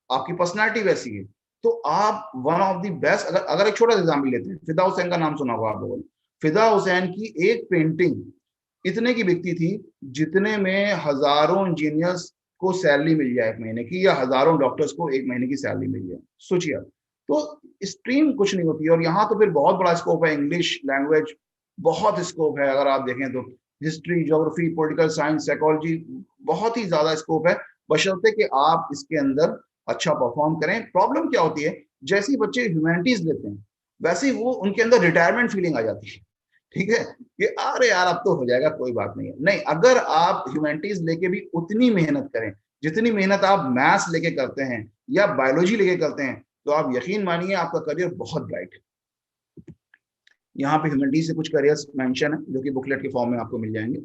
आपकी पर्सनालिटी वैसी है, तो आप वन ऑफ द बेस्ट, अगर एक छोटा सा एग्जाम्पल लेते हैं, फिदा हुसैन का नाम सुना होगा आप लोगों ने। फिदा हुसैन की एक पेंटिंग इतने की बिकती थी जितने में हजारों इंजीनियर्स को सैलरी मिल जाए एक महीने की, या हजारों डॉक्टर्स को एक महीने की सैलरी मिल जाए। सोचिए आप, तो स्ट्रीम कुछ नहीं होती। और यहाँ तो फिर बहुत बड़ा स्कोप है, इंग्लिश लैंग्वेज बहुत स्कोप है, अगर आप देखें तो history, geography, political science, psychology, बहुत ही ज्यादा स्कोप है, बशर्ते कि आप इसके अंदर अच्छा परफॉर्म करें। प्रॉब्लम क्या होती है, जैसे ही बच्चे ह्यूमैनिटीज लेते हैं वैसे ही वो उनके अंदर रिटायरमेंट फीलिंग आ जाती है, ठीक है, कि अरे यार अब तो हो जाएगा, कोई बात नहीं है। नहीं, अगर आप ह्यूमैनिटीज लेके भी उतनी मेहनत करें जितनी मेहनत आप मैथ्स लेके करते हैं या बायोलॉजी लेके करते हैं, तो आप यकीन मानिए आपका करियर बहुत ब्राइट है। यहाँ पे ह्यूमैनिटीज से कुछ करियर्स मेंशन है जो कि बुकलेट के फॉर्म में आपको मिल जाएंगे।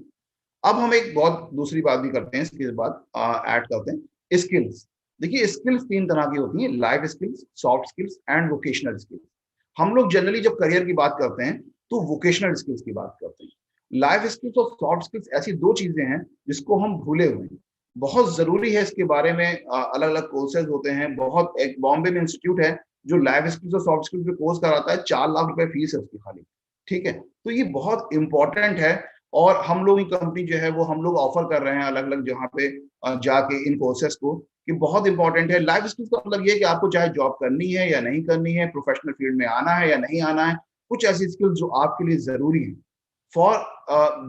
अब हम एक बहुत दूसरी बात भी करते हैं, इसके बाद ऐड करते हैं स्किल्स। देखिए स्किल्स तीन तरह की होती हैं, life skills, soft skills and vocational skills. हम लोग जनरली जब करियर की बात करते हैं तो वोकेशनल स्किल्स की बात करते हैं। लाइफ स्किल्स और सॉफ्ट स्किल्स ऐसी दो चीजें हैं जिसको हम भूले हुए हैं, बहुत जरूरी है इसके बारे में अलग अलग कोर्सेज होते हैं। बहुत, एक बॉम्बे में इंस्टीट्यूट है जो लाइफ स्किल्स और सॉफ्ट स्किल्स पे कोर्स कराता है, 4 लाख रुपए फीस है उसकी खाली, ठीक है। तो ये बहुत इंपॉर्टेंट है, और हम लोग की कंपनी जो है वो हम लोग ऑफर कर रहे हैं अलग अलग जहाँ पे जाके इन कोर्सेज को, कि बहुत इंपॉर्टेंट है। लाइफ स्किल्स का मतलब ये कि आपको चाहे जॉब करनी है या नहीं करनी है, प्रोफेशनल फील्ड में आना है या नहीं आना है, कुछ ऐसी स्किल्स जो आपके लिए जरूरी है for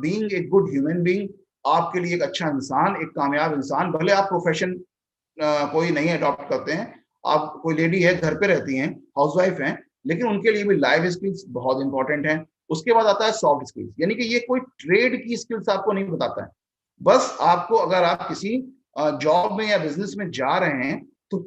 being a good human being, आपके लिए एक अच्छा इंसान, एक कामयाब इंसान। भले आप प्रोफेशन कोई नहीं अडॉप्ट करते हैं, आप कोई लेडी है घर पे रहती हैं, हाउसवाइफ हैं, लेकिन उनके लिए भी लाइफ स्किल्स बहुत इंपॉर्टेंट है। उसके बाद आता है सॉफ्ट स्किल्स, यानी कि ये कोई ट्रेड की स्किल्स आपको नहीं बताता है, बस आपको अगर आप किसी जॉब में या बिजनेस में जा रहे हैं तो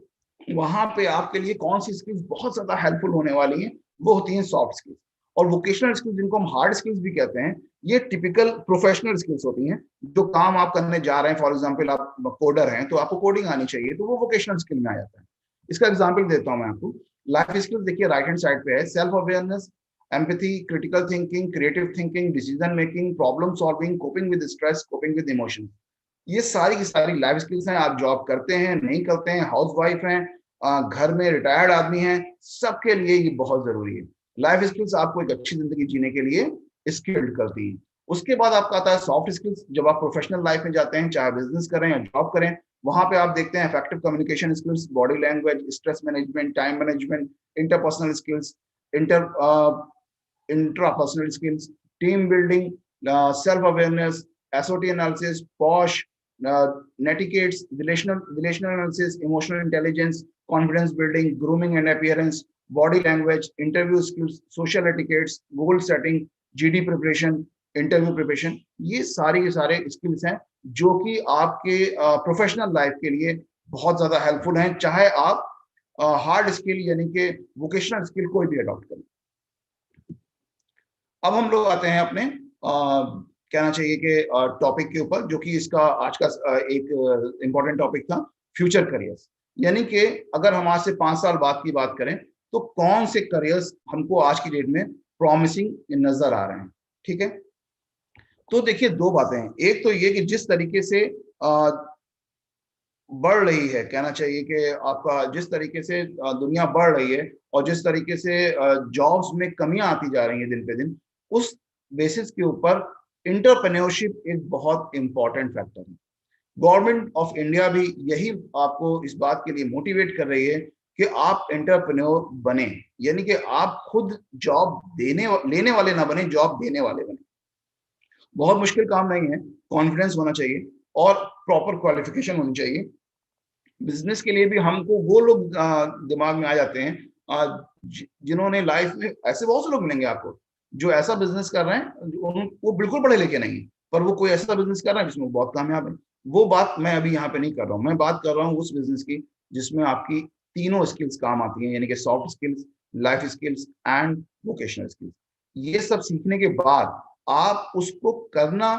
वहां पे आपके लिए कौन सी स्किल्स बहुत ज्यादा हेल्पफुल होने वाली हैं, वो होती हैं सॉफ्ट स्किल्स। और वोकेशनल स्किल्स, जिनको हम हार्ड स्किल्स भी कहते हैं, ये टिपिकल प्रोफेशनल स्किल्स होती हैं, जो काम आप करने जा रहे हैं। फॉर एग्जांपल आप कोडर हैं तो आपको कोडिंग आनी चाहिए, तो वो वोकेशनल स्किल में आ जाता है। इसका एग्जांपल देता हूं मैं आपको। लाइफ स्किल्स देखिए राइट हैंड साइड पे है, self awareness, empathy, critical thinking, creative thinking, decision making, problem solving, coping with stress, coping with emotion. ये सारी की सारी लाइफ स्किल्स हैं। आप जॉब करते हैं, नहीं करते हैं, हाउस वाइफ हैं, घर में रिटायर्ड आदमी हैं, सबके लिए ये बहुत जरूरी है। लाइफ स्किल्स आपको एक अच्छी जिंदगी जीने के लिए स्किल्ड करती है। उसके बाद आपका आता है सॉफ्ट स्किल्स। जब आप प्रोफेशनल लाइफ में जाते हैं, चाहे बिजनेस करें या जॉब करें, वहां पे आप देखते हैं effective communication skills, body language, stress management, time management, interpersonal skills, intrapersonal skills, team building, self awareness, SWOT analysis, POSH, netiquettes, relational analysis, emotional intelligence, confidence building, grooming and appearance, body language, interview skills, social etiquettes, goal setting, GD preparation, interview preparation, ये सारे के सारे skills हैं जो कि आपके professional life के लिए बहुत ज्यादा हेल्पफुल हैं, चाहे आप हार्ड स्किल यानी कि वोकेशनल स्किल कोई भी अडॉप्ट करें। अब हम लोग आते हैं अपने कहना चाहिए कि टॉपिक के ऊपर, जो कि इसका आज का एक इम्पोर्टेंट टॉपिक था, फ्यूचर करियर्स। यानी कि अगर हम आज से 5 साल बाद की बात करें तो कौन से करियर्स हमको आज की डेट में प्रॉमिसिंग नजर आ रहे हैं। ठीक है, तो देखिए दो बातें हैं। एक तो ये कि जिस तरीके से बढ़ रही है, कहना चाहिए कि आपका जिस तरीके से दुनिया बढ़ रही है और जिस तरीके से जॉब्स में कमियां आती जा रही हैं दिन पे दिन, उस बेसिस के ऊपर एंटरप्रेन्योरशिप एक बहुत इंपॉर्टेंट फैक्टर है। गवर्नमेंट ऑफ इंडिया भी यही आपको इस बात के लिए मोटिवेट कर रही है कि आप एंटरप्रेन्योर बने, यानी कि आप खुद जॉब लेने वाले ना बने, जॉब देने वाले बने। बहुत मुश्किल काम नहीं है, कॉन्फिडेंस होना चाहिए और प्रॉपर क्वालिफिकेशन होनी चाहिए। बिजनेस के लिए भी हमको वो लोग दिमाग में आ जाते हैं जिन्होंने लाइफ में, ऐसे बहुत से लोग मिलेंगे आपको जो ऐसा बिजनेस कर रहे हैं, वो बिल्कुल पढ़े लिखे नहीं, पर वो कोई ऐसा बिजनेस कर रहा है जिसमें वो बहुत कामयाब है। वो बात मैं अभी यहाँ पे नहीं कर रहा हूँ, मैं बात कर रहा हूँ उस बिजनेस की जिसमें आपकी तीनों स्किल्स काम आती हैं, यानी कि soft skills, life skills and vocational skills. ये सब सीखने के बाद आप उसको करना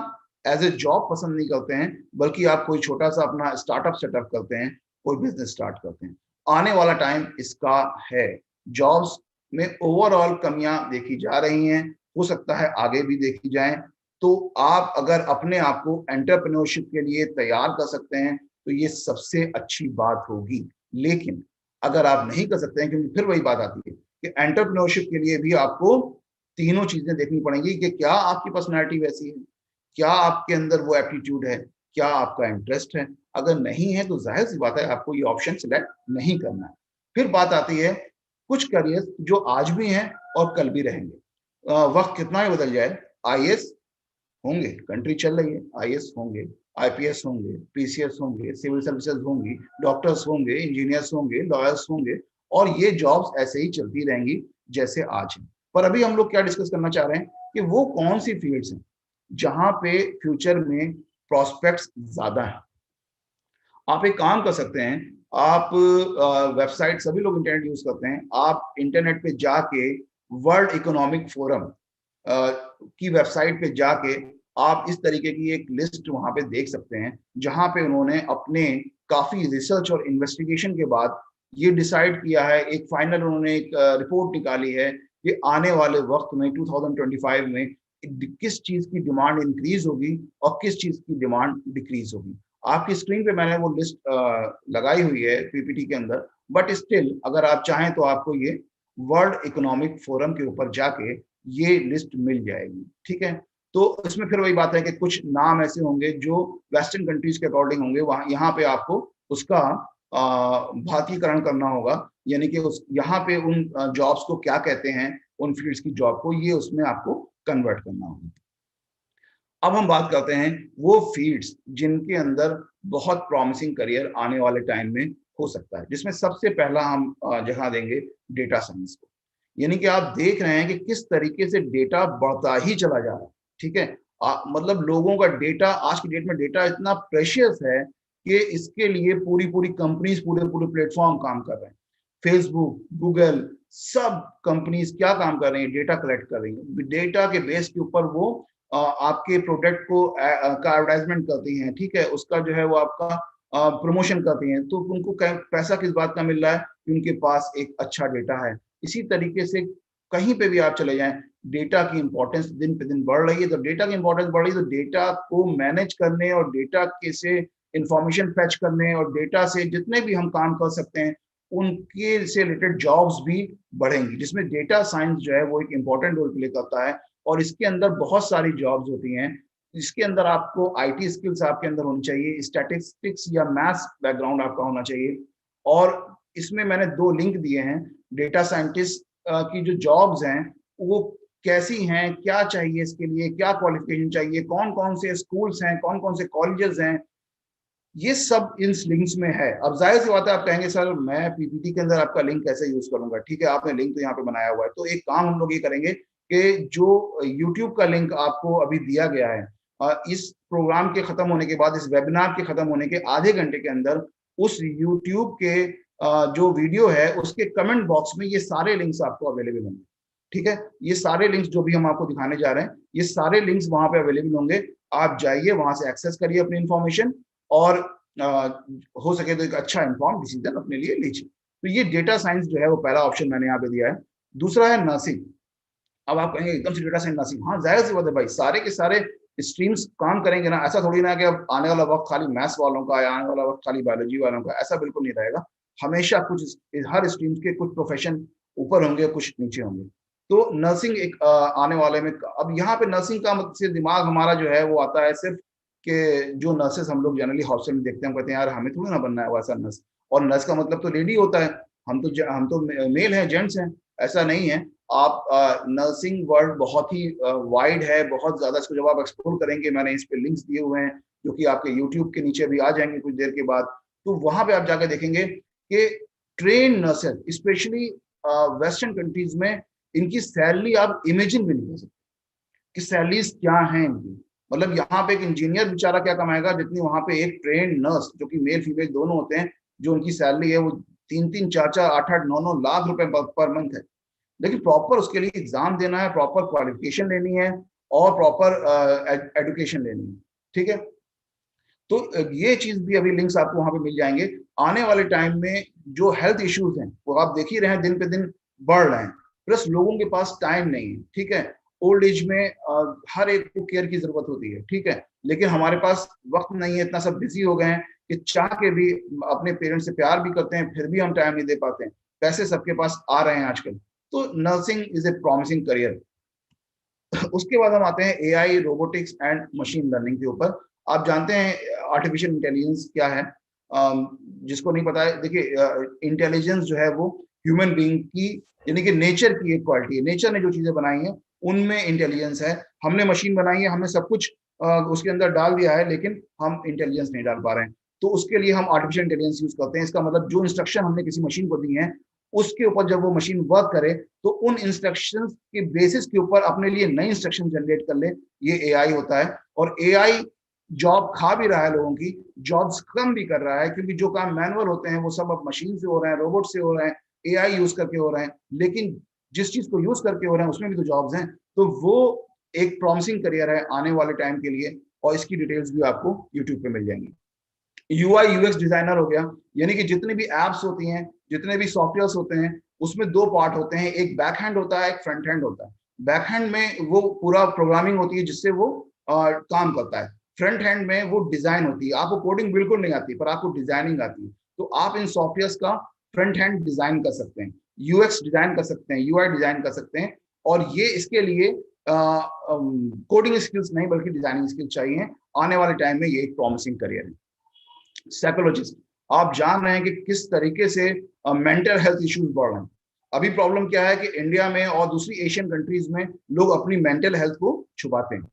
एज ए जॉब पसंद नहीं करते हैं, बल्कि आप कोई छोटा सा अपना स्टार्टअप सेटअप करते हैं, कोई बिजनेस स्टार्ट करते हैं। आने वाला टाइम इसका है। जॉब्स में ओवरऑल कमियां देखी जा रही हैं, हो सकता है आगे भी देखी जाएं। तो आप अगर अपने आप को एंटरप्रेन्योरशिप के लिए तैयार कर सकते हैं तो ये सबसे अच्छी बात होगी। लेकिन अगर आप नहीं कर सकते हैं, क्योंकि फिर वही बात आती है कि एंटरप्रेन्योरशिप के लिए भी आपको तीनों चीजें देखनी पड़ेंगी कि क्या आपकी पर्सनैलिटी वैसी है, क्या आपके अंदर वो एप्टीट्यूड है, क्या आपका इंटरेस्ट है। अगर नहीं है तो जाहिर सी बात है आपको ये ऑप्शन सिलेक्ट नहीं करना है। फिर बात आती है कुछ करियर जो आज भी हैं और कल भी रहेंगे। वक्त कितना ही बदल जाए, आईएएस होंगे, कंट्री चल रही है, आईएएस होंगे, आईपीएस होंगे, पीसीएस होंगे, सिविल सर्विसेज होंगी, डॉक्टर्स होंगे, इंजीनियर्स होंगे, लॉयर्स होंगे, और ये जॉब्स ऐसे ही चलती रहेंगी जैसे आज है। पर अभी हम लोग क्या डिस्कस करना चाह रहे हैं कि वो कौन सी फील्ड्स हैं जहां पे फ्यूचर में प्रॉस्पेक्ट्स ज्यादा है। आप एक काम कर सकते हैं, आप वेबसाइट, सभी लोग इंटरनेट यूज करते हैं, आप इंटरनेट पे जाके वर्ल्ड इकोनॉमिक फोरम की वेबसाइट पे जाके आप इस तरीके की एक लिस्ट वहां पे देख सकते हैं, जहां पे उन्होंने अपने काफी रिसर्च और इन्वेस्टिगेशन के बाद ये डिसाइड किया है, एक फाइनल उन्होंने एक रिपोर्ट निकाली है कि आने वाले वक्त में 2025 में किस चीज की डिमांड इंक्रीज होगी और किस चीज की डिमांड डिक्रीज होगी। आपकी स्क्रीन पे मैंने वो लिस्ट लगाई हुई है पीपीटी के अंदर, बट स्टिल अगर आप चाहें तो आपको ये वर्ल्ड इकोनॉमिक फोरम के ऊपर जाके ये लिस्ट मिल जाएगी। ठीक है, तो इसमें फिर वही बात है कि कुछ नाम ऐसे होंगे जो वेस्टर्न कंट्रीज के अकॉर्डिंग होंगे, वहां यहाँ पे आपको उसका भारतीयकरण करना होगा, यानी कि उस यहाँ पे उन जॉब्स को क्या कहते हैं, उन फील्ड्स की जॉब को, ये उसमें आपको कन्वर्ट करना होगा। अब हम बात करते हैं वो फील्ड्स जिनके अंदर बहुत प्रॉमिसिंग करियर आने वाले टाइम में हो सकता है, जिसमें सबसे पहला हम जगह देंगे डेटा साइंस को। यानी कि आप देख रहे हैं कि किस तरीके से डेटा बढ़ता ही चला जा रहा है। ठीक है, मतलब लोगों का डेटा, आज की डेट में डेटा इतना प्रेशियस है कि इसके लिए पूरी पूरी कंपनीज, पूरे पूरे प्लेटफॉर्म काम कर रहे हैं। फेसबुक, गूगल, सब कंपनीज क्या काम कर रही है, डेटा कलेक्ट कर रही है। डेटा के बेस के ऊपर वो आपके प्रोडक्ट को का एडवर्टाइजमेंट करती हैं। ठीक है, उसका जो है वो आपका प्रमोशन करती हैं, तो उनको पैसा किस बात का मिल रहा है कि उनके पास एक अच्छा डेटा है। इसी तरीके से कहीं पे भी आप चले जाएं, डेटा की इंपॉर्टेंस दिन पे दिन बढ़ रही है। तो डेटा की इंपॉर्टेंस बढ़ रही है, तो डेटा को मैनेज करने और डेटा के से इंफॉर्मेशन फैच करने और डेटा से जितने भी हम काम कर सकते हैं उनके से रिलेटेड जॉब्स भी बढ़ेंगी, जिसमें डेटा साइंस जो है वो एक इंपॉर्टेंट रोल प्ले करता है। और इसके अंदर बहुत सारी जॉब्स होती हैं। इसके अंदर आपको आईटी स्किल्स आपके अंदर होनी चाहिए, स्टैटिस्टिक्स या मैथ्स बैकग्राउंड आपका होना चाहिए। और इसमें मैंने 2 लिंक दिए हैं। डेटा साइंटिस्ट की जो जॉब्स हैं वो कैसी हैं, क्या चाहिए इसके लिए, क्या क्वालिफिकेशन चाहिए, कौन कौन से स्कूल्स हैं, कौन कौन से कॉलेजेस हैं, ये सब इन लिंक्स में है। अब जाहिर सी बात है, आप कहेंगे सर मैं पीपीटी के अंदर आपका लिंक कैसे यूज करूंगा। ठीक है, आपने लिंक तो यहाँ पे बनाया हुआ है, तो एक काम हम लोग ये करेंगे कि जो YouTube का लिंक आपको अभी दिया गया है, इस प्रोग्राम के खत्म होने के बाद, इस वेबिनार के खत्म होने के आधे घंटे के अंदर उस YouTube के जो वीडियो है उसके कमेंट बॉक्स में ये सारे लिंक्स आपको अवेलेबल होंगे। ठीक है, ये सारे लिंक्स जो भी हम आपको दिखाने जा रहे हैं, ये सारे लिंक्स वहां पे अवेलेबल होंगे। आप जाइए, वहां से एक्सेस करिए अपनी इंफॉर्मेशन, और हो सके तो एक अच्छा इंफॉर्म डिसीजन अपने लिए लीजिए। तो ये डेटा साइंस जो है वो पहला ऑप्शन मैंने यहाँ पे दिया है। दूसरा है नर्सिंग। अब आप कहेंगे एकदम से डेटा साइंस नर्सिंग, हाँ जाहिर सी बात है भाई, सारे के सारे स्ट्रीम्स काम करेंगे ना। ऐसा थोड़ी ना कि अब आने वाला वक्त खाली मैथ्स वालों का या आने वाला वक्त खाली बायोलॉजी वालों का, ऐसा बिल्कुल नहीं रहेगा। हमेशा कुछ, हर स्ट्रीम्स के कुछ प्रोफेशन ऊपर होंगे, कुछ नीचे होंगे। तो नर्सिंग एक आने वाले में, अब यहाँ पे नर्सिंग का मतलब से दिमाग हमारा जो है वो आता है सिर्फ कि जो नर्सेस हम लोग जनरली हॉस्पिटल में देखते हैं, हम कहते हैं यार हमें थोड़ी ना बनना है वैसा नर्स, और नर्स का मतलब तो लेडी होता है, हम तो मेल हैं, जेंट्स हैं। ऐसा नहीं है। आप नर्सिंग वर्ल्ड बहुत ही वाइड है, बहुत ज्यादा। इसको जब आप एक्सप्लोर करेंगे, मैंने इस पे लिंक्स दिए हुए हैं जो कि आपके यूट्यूब के नीचे भी आ जाएंगे कुछ देर के बाद, तो वहां पे आप जाकर देखेंगे कि train nurses specially western countries में, इनकी सैलरी आप इमेजिन भी नहीं कर सकते कि सैलरीज क्या हैं इनकी। मतलब यहाँ पे एक इंजीनियर बेचारा क्या कमाएगा जितनी वहां पे एक ट्रेन नर्स, जो कि मेल फीमेल दोनों होते हैं, जो उनकी सैलरी है वो 3-3, 4-4, 8-8, 9-9 लाख रुपए पर मंथ है। लेकिन प्रॉपर उसके लिए एग्जाम देना है, प्रॉपर क्वालिफिकेशन लेनी है, और प्रॉपर एजुकेशन लेनी है। ठीक है, तो ये चीज भी अभी लिंक्स आपको वहां पे मिल जाएंगे। आने वाले टाइम में जो हेल्थ इश्यूज हैं वो आप देख ही रहे हैं, दिन पे दिन बढ़ रहे हैं, प्लस लोगों के पास टाइम नहीं है। ठीक है, ओल्ड एज में हर एक को केयर की जरूरत होती है। ठीक है, लेकिन हमारे पास वक्त नहीं है, इतना सब बिजी हो गए हैं कि चाह के भी अपने पेरेंट्स से प्यार भी करते हैं, फिर भी हम टाइम नहीं दे पाते हैं। पैसे सबके पास आ रहे हैं आजकल, तो nursing is a promising career. उसके बाद हम आते हैं AI, robotics and machine learning के ऊपर। आप जानते हैं आर्टिफिशियल इंटेलिजेंस क्या है? जिसको नहीं पता है, देखिए इंटेलिजेंस जो है वो ह्यूमन बीइंग की, यानी कि नेचर की एक क्वालिटी है। नेचर ने जो चीजें बनाई हैं उनमें इंटेलिजेंस है। हमने मशीन बनाई है, हमने सब कुछ उसके अंदर डाल दिया है, लेकिन हम इंटेलिजेंस नहीं डाल पा रहे हैं। तो उसके लिए हम आर्टिफिशियल इंटेलिजेंस यूज करते हैं। इसका मतलब जो इंस्ट्रक्शन हमने किसी मशीन को दी है, उसके ऊपर जब वो मशीन वर्क करे तो उन इंस्ट्रक्शंस के बेसिस के ऊपर अपने लिए नई इंस्ट्रक्शन जनरेट कर ले, ये एआई होता है। और एआई जॉब खा भी रहा है लोगों की, जॉब्स कम भी कर रहा है, क्योंकि जो काम मैनुअल होते हैं वो सब अब मशीन से हो रहे हैं, रोबोट से हो रहे हैं, एआई यूज करके हो रहे हैं। लेकिन जिस चीज को यूज करके हो रहे हैं उसमें भी तो जॉब्स हैं। तो वो एक प्रॉमिसिंग करियर है आने वाले टाइम के लिए, और इसकी डिटेल्स भी आपको यूट्यूब पे मिल जाएंगी। यूआई यूएक्स डिजाइनर हो गया, यानी कि जितनी भी एप्स होती हैं, जितने भी सॉफ्टवेयर्स होते हैं, उसमें दो पार्ट होते हैं, एक बैक हैंड होता है, एक फ्रंट हैंड होता है। बैक हैंड में वो पूरा प्रोग्रामिंग होती है जिससे वो काम करता है। फ्रंट हैंड में वो डिजाइन होती है। आपको कोडिंग बिल्कुल नहीं आती, पर आपको डिजाइनिंग आती है, तो आप इन सॉफ्टवेयर्स का फ्रंट हैंड डिजाइन कर सकते हैं, यूएक्स डिजाइन कर सकते हैं, यूआई डिजाइन कर सकते हैं। और ये इसके लिए कोडिंग स्किल्स नहीं बल्कि डिजाइनिंग स्किल्स चाहिए। आने वाले टाइम में ये एक प्रॉमिसिंग करियर है। साइकोलॉजिस्ट, आप जान रहे हैं कि किस तरीके से मेंटल हेल्थ इश्यूज बढ़ रहे हैं। अभी प्रॉब्लम क्या है कि इंडिया में और दूसरी एशियन कंट्रीज में लोग अपनी मेंटल हेल्थ को छुपाते हैं।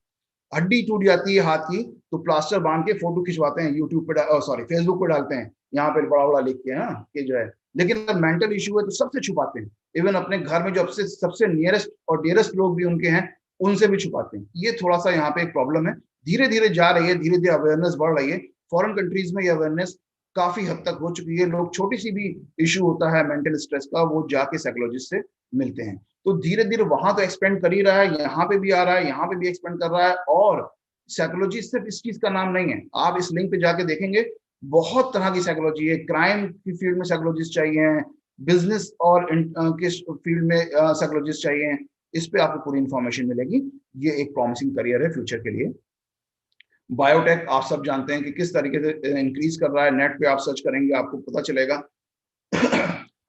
हड्डी टूट जाती है हाथ की तो प्लास्टर बांध के फोटो खिंचवाते हैं, यूट्यूब पे सॉरी फेसबुक पे डालते हैं, यहाँ पे बड़ा बड़ा लिख के ना कि जो है। लेकिन अगर मेंटल इश्यू है तो सबसे छुपाते हैं। इवन अपने घर में जो सबसे नियरेस्ट और डियरेस्ट लोग भी उनके हैं, उनसे भी छुपाते हैं। ये थोड़ा सा यहाँ पे एक प्रॉब्लम है, धीरे धीरे जा रही है, धीरे धीरे अवेयरनेस बढ़ रही है। फॉरेन कंट्रीज में ये अवेयरनेस काफी हद तक हो चुकी है। लोग छोटी सी भी इशू होता है मेंटल स्ट्रेस का, वो जाके साइकोलॉजिस्ट से मिलते हैं। तो धीरे धीरे वहां तो एक्सपेंड कर ही रहा है, यहाँ पे भी आ रहा है, यहाँ पे भी एक्सपेंड कर रहा है। और साइकोलॉजी सिर्फ इस चीज का नाम नहीं है, आप इस लिंक पे जाके देखेंगे बहुत तरह की साइकोलॉजी है। क्राइम की फील्ड में साइकोलॉजिस्ट चाहिए, बिजनेस और के फील्ड में साइकोलॉजिस्ट चाहिए। इस पे आपको पूरी इंफॉर्मेशन मिलेगी। ये एक प्रॉमिसिंग करियर है फ्यूचर के लिए। बायोटेक, आप सब जानते हैं कि किस तरीके से इंक्रीज कर रहा है। नेट पे आप सर्च करेंगे आपको पता चलेगा।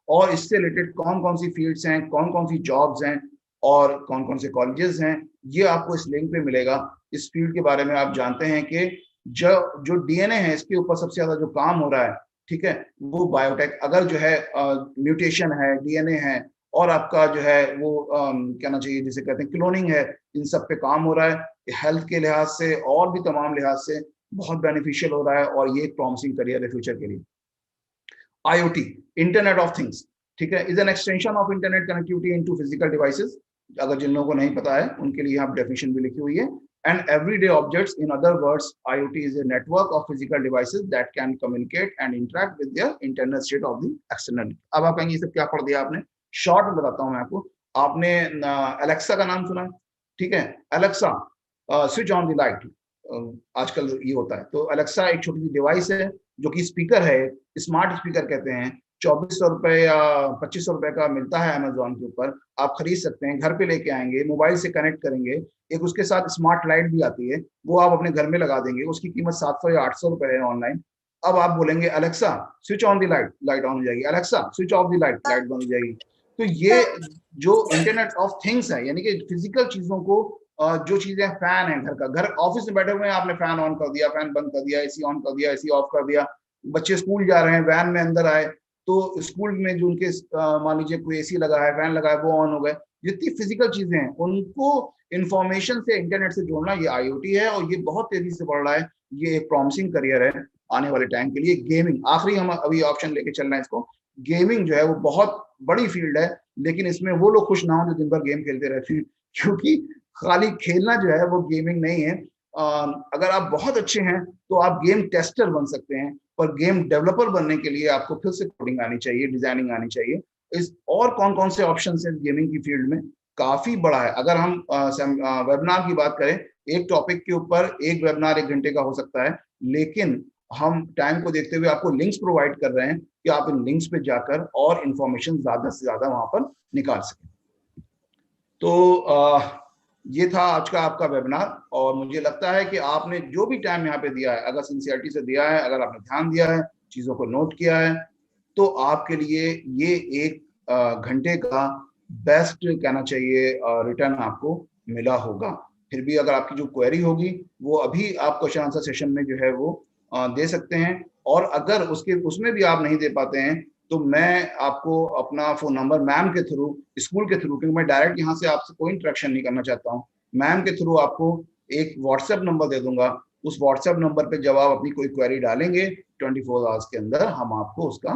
और इससे रिलेटेड कौन कौन सी फील्ड्स हैं, कौन कौन सी जॉब्स हैं और कौन कौन से कॉलेजेस हैं, ये आपको इस लिंक पे मिलेगा। इस फील्ड के बारे में आप जानते हैं कि जो डीएनए है इसके ऊपर सबसे ज्यादा जो काम हो रहा है, ठीक है, वो बायोटेक। अगर जो है म्यूटेशन है, डीएनए है, और आपका जो है वो कहना चाहिए जिसे कहते हैं क्लोनिंग है, इन सब पे काम हो रहा है। हेल्थ के लिहाज से और भी तमाम लिहाज से बहुत बेनिफिशियल हो रहा है, और ये एक प्रॉमिसिंग करियर है फ्यूचर के लिए। IoT, इंटरनेट ऑफ थिंग्स, ठीक है, is an extension of internet connectivity into physical devices. अगर जिन लोगों को नहीं पता है उनके लिए यहाँ डेफिनेशन भी लिखी हुई है। And everyday objects, in other words, IoT is a network of physical devices that can communicate and interact with their internal state of the external। अब आप कहेंगे ये सब क्या पढ़ दिया आपने? शॉर्ट में बताता हूँ मैं आपको। आपने अलेक्सा का नाम सुना? ठीक है, Alexa switch on the light, आजकल ये होता है। तो अलेक्सा एक छोटी सी डिवाइस है जो कि स्पीकर है, स्मार्ट स्पीकर कहते हैं। 2400 रुपए या 2500 रुपए का मिलता है अमेजोन के ऊपर, आप खरीद सकते हैं, घर पे लेके आएंगे, मोबाइल से कनेक्ट करेंगे। एक उसके साथ स्मार्ट लाइट भी आती है, वो आप अपने घर में लगा देंगे, उसकी कीमत 700 या 800 रुपए है ऑनलाइन। अब आप बोलेंगे Alexa switch on the light, light on हो जाएगी। Alexa switch off the light, light बंद हो जाएगी। तो ये जो इंटरनेट ऑफ थिंग्स है, यानी कि फिजिकल चीजों को, जो चीजें, फैन है घर का, घर ऑफिस में बैठे हुए हैं, आपने फैन ऑन कर दिया, फैन बंद कर दिया, एसी ऑन कर दिया, एसी ऑफ कर दिया। बच्चे स्कूल जा रहे हैं, वैन में अंदर आए तो स्कूल में जो उनके मान लीजिए कोई एसी लगा है, फैन लगा है, वो ऑन हो गए। जितनी फिजिकल चीजें हैं उनको इंफॉर्मेशन से, इंटरनेट से जोड़ना, ये आईओटी है और ये बहुत तेजी से बढ़ रहा है। ये एक प्रॉमिसिंग करियर है आने वाले टाइम के लिए। गेमिंग, आखिरी हम अभी ऑप्शन लेके चल रहे हैं इसको। गेमिंग जो है वो बहुत बड़ी फील्ड है, लेकिन इसमें वो लोग खुश ना हो जो दिन भर गेम खेलते रहते हैं, क्योंकि खाली खेलना जो है वो गेमिंग नहीं है। अगर आप बहुत अच्छे हैं तो आप गेम टेस्टर बन सकते हैं, पर गेम डेवलपर बनने के लिए आपको फिर से कोडिंग आनी चाहिए, डिजाइनिंग आनी चाहिए। इस और कौन कौन से ऑप्शन है गेमिंग की फील्ड में, काफी बड़ा है। अगर हम वेबिनार की बात करें, एक टॉपिक के ऊपर एक वेबिनार 1 घंटे का हो सकता है, लेकिन हम टाइम को देखते हुए आपको लिंक्स प्रोवाइड कर रहे हैं कि आप इन लिंक्स पे जाकर और इंफॉर्मेशन ज्यादा से ज्यादा वहां पर निकाल सकें। तो ये था आज का आपका वेबिनार, और मुझे लगता है कि आपने जो भी टाइम यहाँ पे दिया है, अगर सिंसियरिटी से दिया है, अगर आपने ध्यान दिया है, चीजों को नोट किया है, तो आपके लिए ये 1 घंटे का बेस्ट कहना चाहिए रिटर्न आपको मिला होगा। फिर भी अगर आपकी जो क्वेरी होगी वो अभी आप क्वेश्चन आंसर सेशन में जो है वो दे सकते हैं, और अगर उसमें भी आप नहीं दे पाते हैं तो मैं आपको अपना फोन नंबर मैम के थ्रू, स्कूल के थ्रू, क्योंकि मैं डायरेक्ट यहाँ से आपसे कोई इंटरेक्शन नहीं करना चाहता हूँ, मैम के थ्रू आपको एक व्हाट्सएप नंबर दे दूंगा। उस व्हाट्सएप नंबर पे जब आप अपनी कोई क्वेरी डालेंगे 24 आवर्स के अंदर हम आपको उसका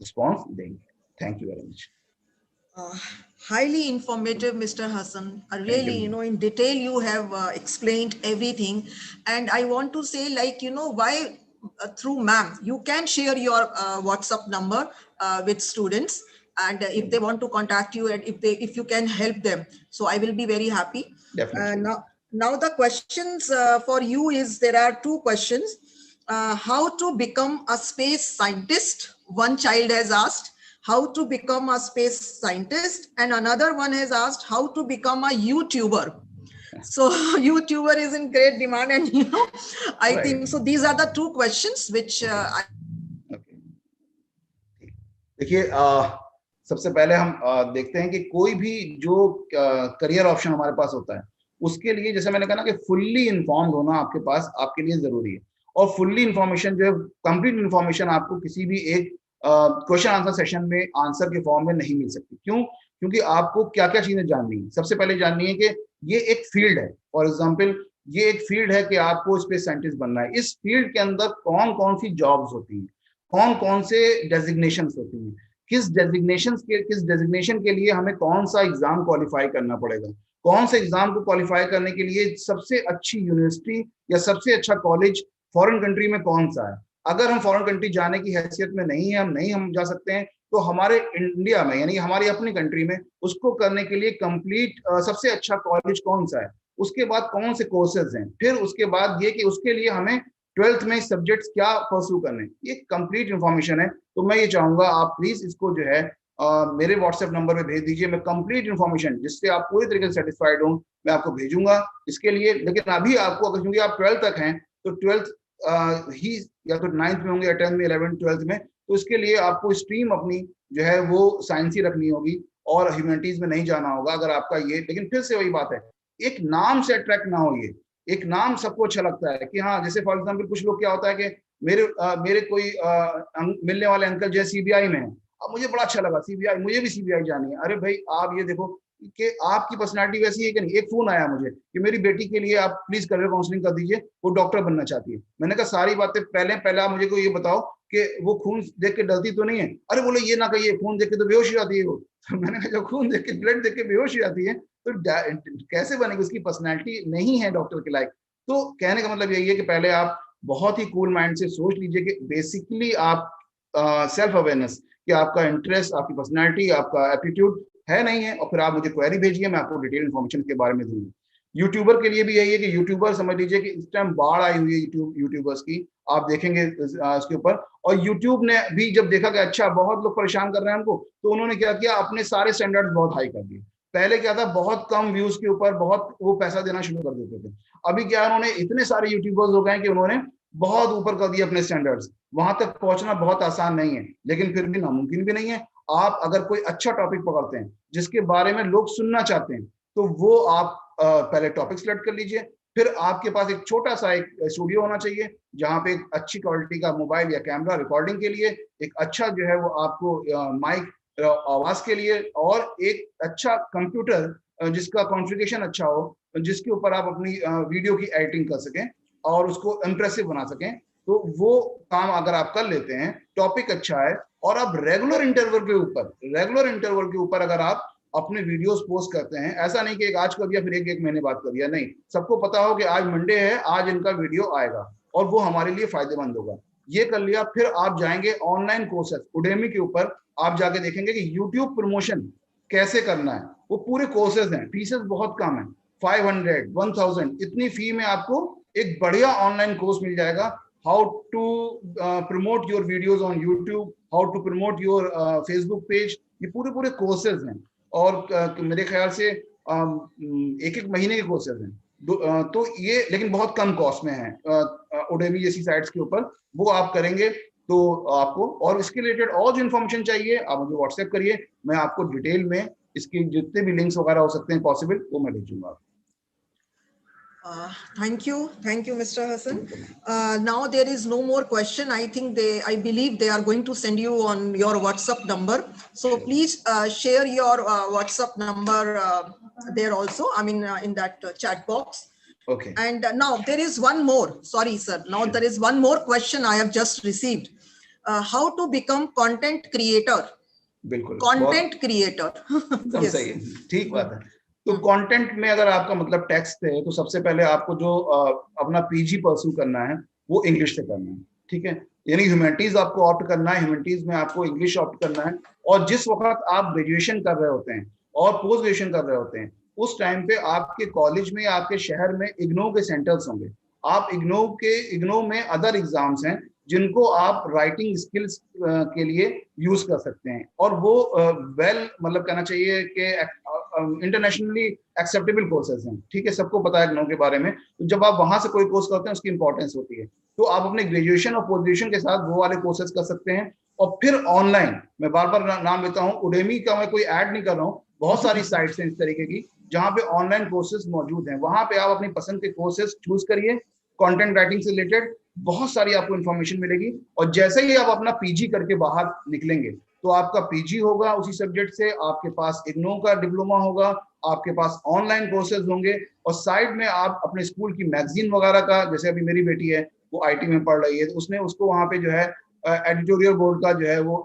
रिस्पॉन्स देंगे। Thank you very much. Highly informative, Mr. Hassan. Really, in detail you have explained everything. And I want to say, like, why through ma'am, you can share your WhatsApp number with students, and if they want to contact you, and if you can help them, so I will be very happy. Definitely. Now the questions for you is, there are 2 questions. How to become a space scientist? One child has asked how to become a space scientist, and another one has asked how to become a YouTuber. So YouTuber is in great demand, and I Right. think so. These are the 2 questions which देखिए, सबसे पहले हम देखते हैं कि कोई भी जो करियर ऑप्शन हमारे पास होता है, उसके लिए जैसे मैंने कहा ना कि फुल्ली इन्फॉर्म्ड होना आपके पास, आपके लिए जरूरी है। और फुल्ली इन्फॉर्मेशन जो है, कंप्लीट इन्फॉर्मेशन आपको किसी भी एक क्वेश्चन आंसर सेशन में आंसर के फॉर्म में नहीं मिल सकती। क्यों? क्योंकि आपको क्या क्या चीजें जाननी है। सबसे पहले जाननी है कि ये एक फील्ड है। फॉर एग्जाम्पल, ये एक फील्ड है कि आपको स्पेस साइंटिस्ट बनना है। इस फील्ड के अंदर कौन कौन सी जॉब्स होती हैं, कौन कौन से डेजिग्नेशंस होती हैं, किस डेजिग्नेशन के लिए हमें कौन सा एग्जाम क्वालिफाई करना पड़ेगा, कौन से एग्जाम को क्वालिफाई करने के लिए सबसे अच्छी यूनिवर्सिटी या सबसे अच्छा कॉलेज फॉरेन कंट्री में कौन सा है। अगर हम फॉरेन कंट्री जाने की हैसियत में नहीं है, हम जा सकते हैं, तो हमारे इंडिया में, यानी हमारी अपनी कंट्री में, उसको करने के लिए कंप्लीट सबसे अच्छा कॉलेज कौन सा है, उसके बाद कौन से कोर्सेज हैं, फिर उसके बाद ये कि उसके लिए हमें 12th में सब्जेक्ट्स क्या परस्यू करने, ये कंप्लीट इंफॉर्मेशन है। तो मैं ये चाहूंगा आप प्लीज इसको जो है मेरे व्हाट्सएप नंबर पे भेज दीजिए। मैं कंप्लीट इंफॉर्मेशन, जिससे आप पूरी तरीके से सेटिस्फाइड हो, मैं आपको भेजूंगा इसके लिए। लेकिन अभी आपको, अगर क्योंकि आप 12th तक हैं, तो 12th ही या तो 9th में होंगे या 10th में, 11th 12th में, तो इसके लिए आपको स्ट्रीम अपनी जो है वो साइंस ही रखनी होगी और ह्यूमैनिटीज में नहीं जाना होगा अगर आपका ये। लेकिन फिर से वही बात है, एक नाम से अट्रैक्ट ना हो। ये एक नाम सबको अच्छा लगता है कि हाँ, जैसे फॉर एग्जाम्पल कुछ लोग क्या होता है कि मेरे कोई मिलने वाले अंकल जो है सीबीआई में है, अब मुझे बड़ा अच्छा लगा सीबीआई, मुझे भी सीबीआई जानी है। अरे भाई, आप ये देखो कि आपकी पर्सनालिटी वैसी है कि नहीं। एक फोन आया मुझे कि मेरी बेटी के लिए आप प्लीज करियर काउंसलिंग कर दीजिए, वो डॉक्टर बनना चाहती है। मैंने कहा सारी बातें पहले आप मुझे को ये बताओ कि वो खून देख के डरती तो नहीं है, अरे बोले ये ना कहिए, खून देख के तो बेहोश हो जाती है वो। तो मैंने कहा जब खून देख के, ब्लड देख के बेहोश हो जाती है तो कैसे बनेगी, उसकी पर्सनैलिटी नहीं है डॉक्टर के लायक। तो कहने का मतलब यही है कि पहले आप बहुत ही कूल माइंड से सोच लीजिए कि बेसिकली आप सेल्फ अवेयरनेस, कि आपका इंटरेस्ट, आपकी पर्सनैलिटी, आपका एप्टीट्यूड है नहीं है, और फिर आप मुझे क्वेरी भेजिए, मैं आपको डिटेल इन्फॉर्मेशन के बारे में दूंगा। यूट्यूबर के लिए भी यही है कि यूट्यूबर समझ लीजिए कि इस टाइम बाढ़ आई हुई है यूट्यूबर्स की, आप देखेंगे इसके ऊपर। और यूट्यूब ने भी जब देखा कि अच्छा बहुत लोग परेशान कर रहे हैं हमको, तो उन्होंने क्या किया, अपने सारे स्टैंडर्ड्स बहुत हाई कर दिए। पहले क्या था, बहुत कम व्यूज के ऊपर बहुत वो पैसा देना शुरू कर देते थे। अभी क्या उन्होंने इतने सारे यूट्यूबर्स हो गए कि उन्होंने बहुत ऊपर कर दिए अपने स्टैंडर्ड्स। वहां तक पहुंचना बहुत आसान नहीं है, लेकिन फिर भी नामुमकिन भी नहीं है। आप अगर कोई अच्छा टॉपिक पकड़ते हैं जिसके बारे में लोग सुनना चाहते हैं, तो वो आप पहले टॉपिक सिलेक्ट कर लीजिए। फिर आपके पास एक छोटा सा एक स्टूडियो होना चाहिए, जहां पे एक अच्छी क्वालिटी का मोबाइल या कैमरा रिकॉर्डिंग के लिए, एक अच्छा जो है वो आपको माइक आवाज के लिए, और एक अच्छा कंप्यूटर जिसका कॉन्फ़िगरेशन अच्छा हो, जिसके ऊपर आप अपनी वीडियो की एडिटिंग कर सकें और उसको इम्प्रेसिव बना सकें। तो वो काम अगर आप कर लेते हैं, टॉपिक अच्छा है, और आप रेगुलर इंटरवल के ऊपर अगर आप अपने वीडियोस पोस्ट करते हैं, ऐसा नहीं कि एक आज कर दिया फिर एक महीने बाद कर दिया, नहीं, सबको पता हो कि आज मंडे है, आज इनका वीडियो आएगा और वो हमारे लिए फायदेमंद होगा, ये कर लिया। फिर आप जाएंगे ऑनलाइन कोर्सेस उडेमी के ऊपर, आप जाके देखेंगे कि यूट्यूब प्रमोशन कैसे करना है, वो पूरे कोर्सेज हैं, फीसेस बहुत कम है, 500, 1000 इतनी फी में आपको एक बढ़िया ऑनलाइन कोर्स मिल जाएगा। How to promote your videos on YouTube, how to promote your Facebook page, ये पूरे कोर्सेज हैं। और मेरे ख्याल से एक महीने के कोर्सेज हैं, तो ये लेकिन बहुत कम कॉस्ट में है उडेमी जैसी साइट्स के ऊपर। वो आप करेंगे तो आपको, और इसके रिलेटेड और जो इन्फॉर्मेशन चाहिए आप मुझे व्हाट्सएप करिए, मैं आपको डिटेल में इसके जितने भी लिंक्स वगैरह हो सकते हैं पॉसिबल, वो मैं भेजूंगा। Thank you, Mr. Hassan. Now there is no more question. I believe they are going to send you on your WhatsApp number. So please share your WhatsApp number there also. I mean in that chat box. Okay. And now there is one more. Sorry, sir. Now there is one more question I have just received. How to become content creator? बिल्कुल, Content creator. yes. सही है, ठीक बात है। तो content में अगर आपका मतलब टेक्स्ट है, तो सबसे पहले आपको जो अपना पीजी परस्यू करना है वो इंग्लिश से करना है, ठीक है। यानी ह्यूमैनिटीज आपको ऑप्ट करना है, ह्यूमैनिटीज में आपको इंग्लिश ऑप्ट करना है। और जिस वक्त आप ग्रेजुएशन कर रहे होते हैं और पोस्ट ग्रेजुएशन कर रहे होते हैं, उस टाइम पे आपके कॉलेज में, आपके शहर में इग्नो के सेंटर्स होंगे। आप इग्नो में अदर एग्जाम्स हैं जिनको आप राइटिंग स्किल्स के लिए यूज कर सकते हैं, और वो मतलब कहना चाहिए कि इंटरनेशनली एक्सेप्टेबल कोर्सेज हैं, ठीक है, सबको पता है इग्नो के बारे में। तो जब आप वहां से कोई कोर्स करते हैं उसकी इंपॉर्टेंस होती है, तो आप अपने ग्रेजुएशन और पोस्ट ग्रेजुएशन के साथ वो वाले कोर्सेज कर सकते हैं। और फिर ऑनलाइन, मैं बार बार नाम लेता हूँ, उडेमी का मैं कोई ऐड नहीं कर रहा हूँ, बहुत सारी साइट्स हैं इस तरीके की जहाँ पे ऑनलाइन कोर्सेज मौजूद हैं। वहां पे आप अपनी पसंद के कोर्सेज चूज करिए, कंटेंट राइटिंग से रिलेटेड बहुत सारी आपको इन्फॉर्मेशन मिलेगी। और जैसे ही आप अपना पीजी करके बाहर निकलेंगे, तो आपका पीजी होगा उसी सब्जेक्ट से, आपके पास इग्नो का डिप्लोमा होगा, आपके पास ऑनलाइन कोर्सेज होंगे, और साइड में आप अपने स्कूल की मैगजीन वगैरह का, जैसे अभी मेरी बेटी है वो आईटी में पढ़ रही है, तो उसने उसको वहाँ पे जो है एडिटोरियल बोर्ड का जो है वो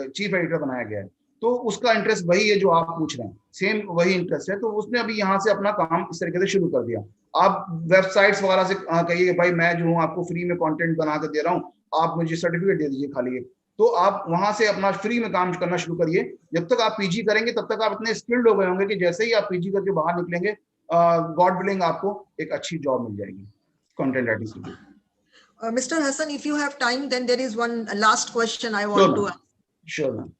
चीफ एडिटर बनाया गया है। तो उसका इंटरेस्ट वही है जो आप पूछ रहे हैं, सेम वही इंटरेस्ट है, तो उसने अभी यहाँ से अपना काम इस तरीके से शुरू कर दिया। आप वेबसाइट्स वगैरह से कहिए भाई मैं जो हूँ आपको फ्री में कंटेंट बना कर दे रहा हूँ, आप मुझे सर्टिफिकेट दे दीजिए खाली एक, तो आप वहां से अपना फ्री में काम करना शुरू करिए। जब तक आप पीजी करेंगे तब तक आप इतने स्किल्ड हो गए होंगे कि जैसे ही आप पीजी करके बाहर निकलेंगे, गॉड विलिंग आपको एक अच्छी जॉब मिल जाएगी कंटेंट राइटिंग के लिए। Mr. Hassan, if you have time, then there is one last question I want to ask. Sure, ma'am.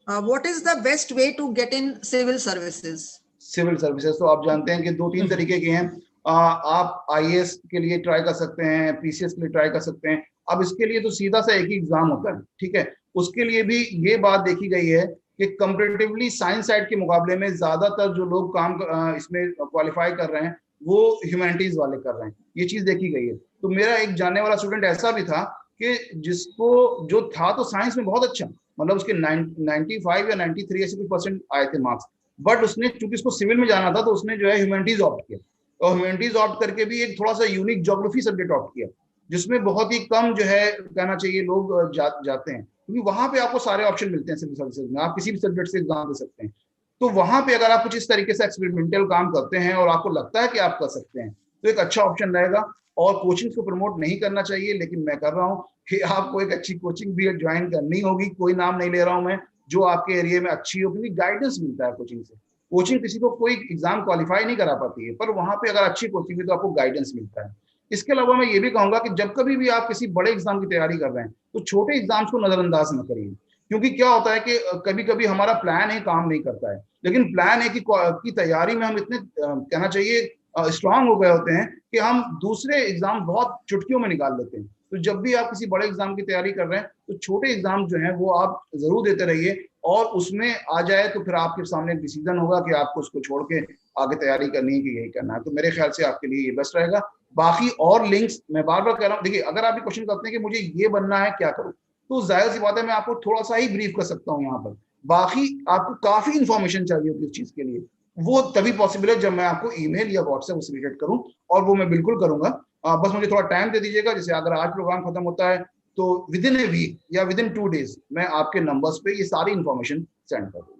What is the best way to get in civil services? Civil services तो आप जानते हैं कि 2-3 तरीके के हैं। आप आईएएस के लिए ट्राई कर सकते हैं, पीसीएस के लिए ट्राई कर सकते हैं। अब इसके लिए तो सीधा सा एक ही एग्जाम होता है, ठीक है। उसके लिए भी ये बात देखी गई है कि कंपैरेटिवली साइंस साइड के मुकाबले में ज्यादातर जो लोग काम इसमें क्वालिफाई कर रहे हैं वो ह्यूमैनिटीज वाले कर रहे हैं, ये चीज देखी गई है। तो मेरा एक जानने वाला स्टूडेंट ऐसा भी था कि जिसको जो था तो साइंस में बहुत अच्छा, मतलब उसके 95 या 93 ऐसे कुछ % आए थे मार्क्स, बट उसने चूंकि उसको सिविल में जाना था तो उसने जो है ह्यूमैनिटीज ऑप्ट किया, और ह्यूमैनिटीज ऑप्ट करके भी एक थोड़ा सा यूनिक ज्योग्राफी सब्जेक्ट ऑप्ट किया। जिसमें बहुत ही कम जो है कहना चाहिए लोग जाते हैं, क्योंकि वहां पे आपको सारे ऑप्शन मिलते हैं सिविल सर्विसेज में, आप किसी भी सब्जेक्ट से एग्जाम दे सकते हैं। तो वहां पे अगर आप कुछ इस तरीके से एक्सपेरिमेंटल काम करते हैं और आपको लगता है कि आप कर सकते हैं, तो एक अच्छा ऑप्शन रहेगा। और कोचिंग को प्रमोट नहीं करना चाहिए, लेकिन मैं कर रहा हूँ कि आपको एक अच्छी कोचिंग भी ज्वाइन करनी होगी। कोई नाम नहीं ले रहा हूं मैं, जो आपके एरिया में अच्छी हो, क्योंकि गाइडेंस मिलता है कोचिंग से। कोचिंग किसी को कोई एग्जाम क्वालिफाई नहीं करा पाती है, पर वहां पे अगर अच्छी कोचिंग है तो आपको गाइडेंस मिलता है। इसके अलावा मैं ये भी कहूंगा कि जब कभी भी आप किसी बड़े एग्जाम की तैयारी कर रहे हैं, तो छोटे एग्जाम्स को नजरअंदाज न करिए। क्योंकि क्या होता है कि कभी कभी हमारा प्लान है काम नहीं करता है, लेकिन प्लान है की तैयारी में हम इतने कहना चाहिए स्ट्रांग हो गए होते हैं कि हम दूसरे एग्जाम बहुत चुटकियों में निकाल लेते हैं। तो जब भी आप किसी बड़े एग्जाम की तैयारी कर रहे हैं, तो छोटे एग्जाम जो हैं वो आप जरूर देते रहिए, और उसमें आ जाए तो फिर आपके सामने एक डिसीजन होगा कि आपको उसको छोड़ के आगे तैयारी करनी है कि यही करना है। तो मेरे ख्याल से आपके लिए ये बेस्ट रहेगा। बाकी और लिंक्स मैं बार बार कह रहा हूँ, देखिए अगर आप ये क्वेश्चन करते हैं कि मुझे ये बनना है क्या करूं, तो जाहिर सी बात है मैं आपको थोड़ा सा ही ब्रीफ कर सकता हूँ यहाँ पर। बाकी आपको काफी इंफॉर्मेशन चाहिए होती है उस चीज के लिए, वो तभी पॉसिबल है जब मैं आपको ईमेल या व्हाट्सएप से रिलेटेड करूं, और वो मैं बिल्कुल करूंगा। बस मुझे थोड़ा टाइम दे दीजिएगा। जैसे अगर आज प्रोग्राम खत्म होता है तो विद इन ए वीक या विद इन 2 days मैं आपके नंबर्स पे ये सारी इंफॉर्मेशन सेंड कर दूंगा।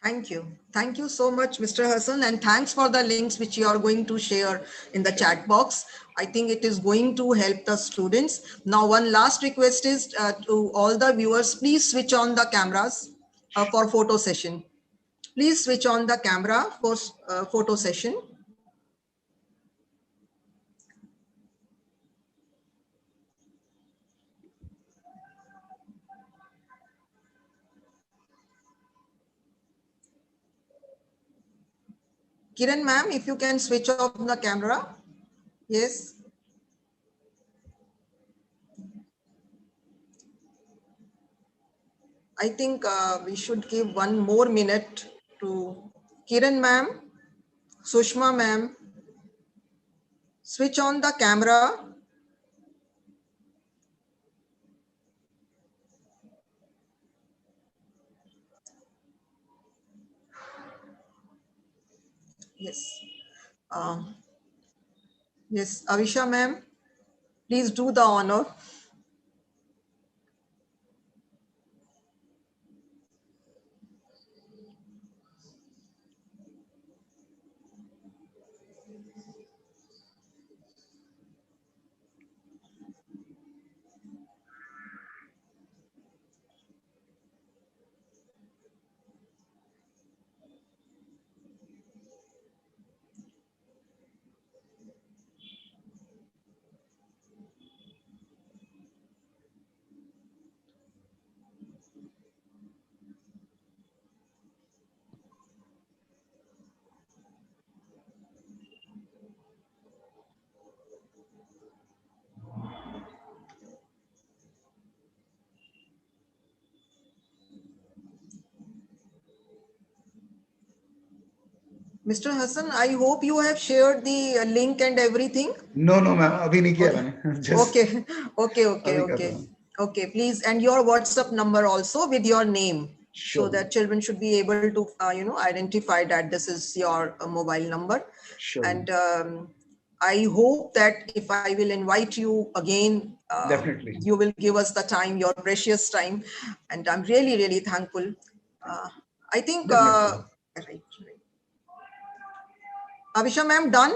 Thank you. Thank you so much, Mr. Hassan, and thanks for the links which you are going to share in the chat box. I think it is going to help the students. Now, one last request is to all the viewers, please switch on the cameras for photo session. Please switch on the camera for photo session. Kiran ma'am, if you can switch off the camera. Yes. I think we should give one more minute to Kiran ma'am, Sushma ma'am. Switch on the camera. Yes. Yes, Avisha ma'am, please do the honor. Mr. Hassan, I hope you have shared the link and everything. No, ma'am, अभी नहीं किया मैंने। Just Okay, okay, okay, अभी कर okay. रहा हूँ। Okay, please, and your WhatsApp number also with your name, so Sure. that children should be able to, identify that this is your mobile number. Sure. And I hope that if I will invite you again, Definitely. you will give us the time, your precious time, and I'm really, really thankful. I think, right. Avisha ma'am, done?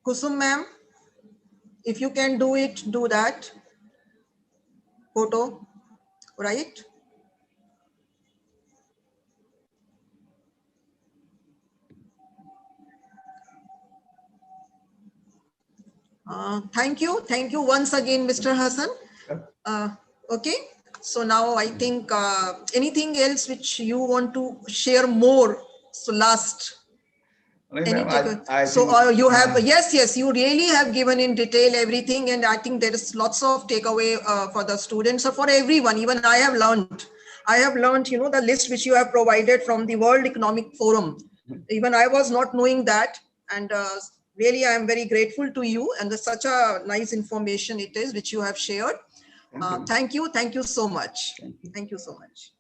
Kusum ma'am, if you can do it, do that. Photo, right? Thank you once again, Mr. Hassan. Okay, so now I think anything else which you want to share more? So last. So you have, yes, you really have given in detail everything, and I think there is lots of takeaway for the students or for everyone. Even I have learned, the list which you have provided from the World Economic Forum. Even I was not knowing that, and really I am very grateful to you, and such a nice information it is which you have shared. Thank you. Thank you so much. Thank you. Thank you so much.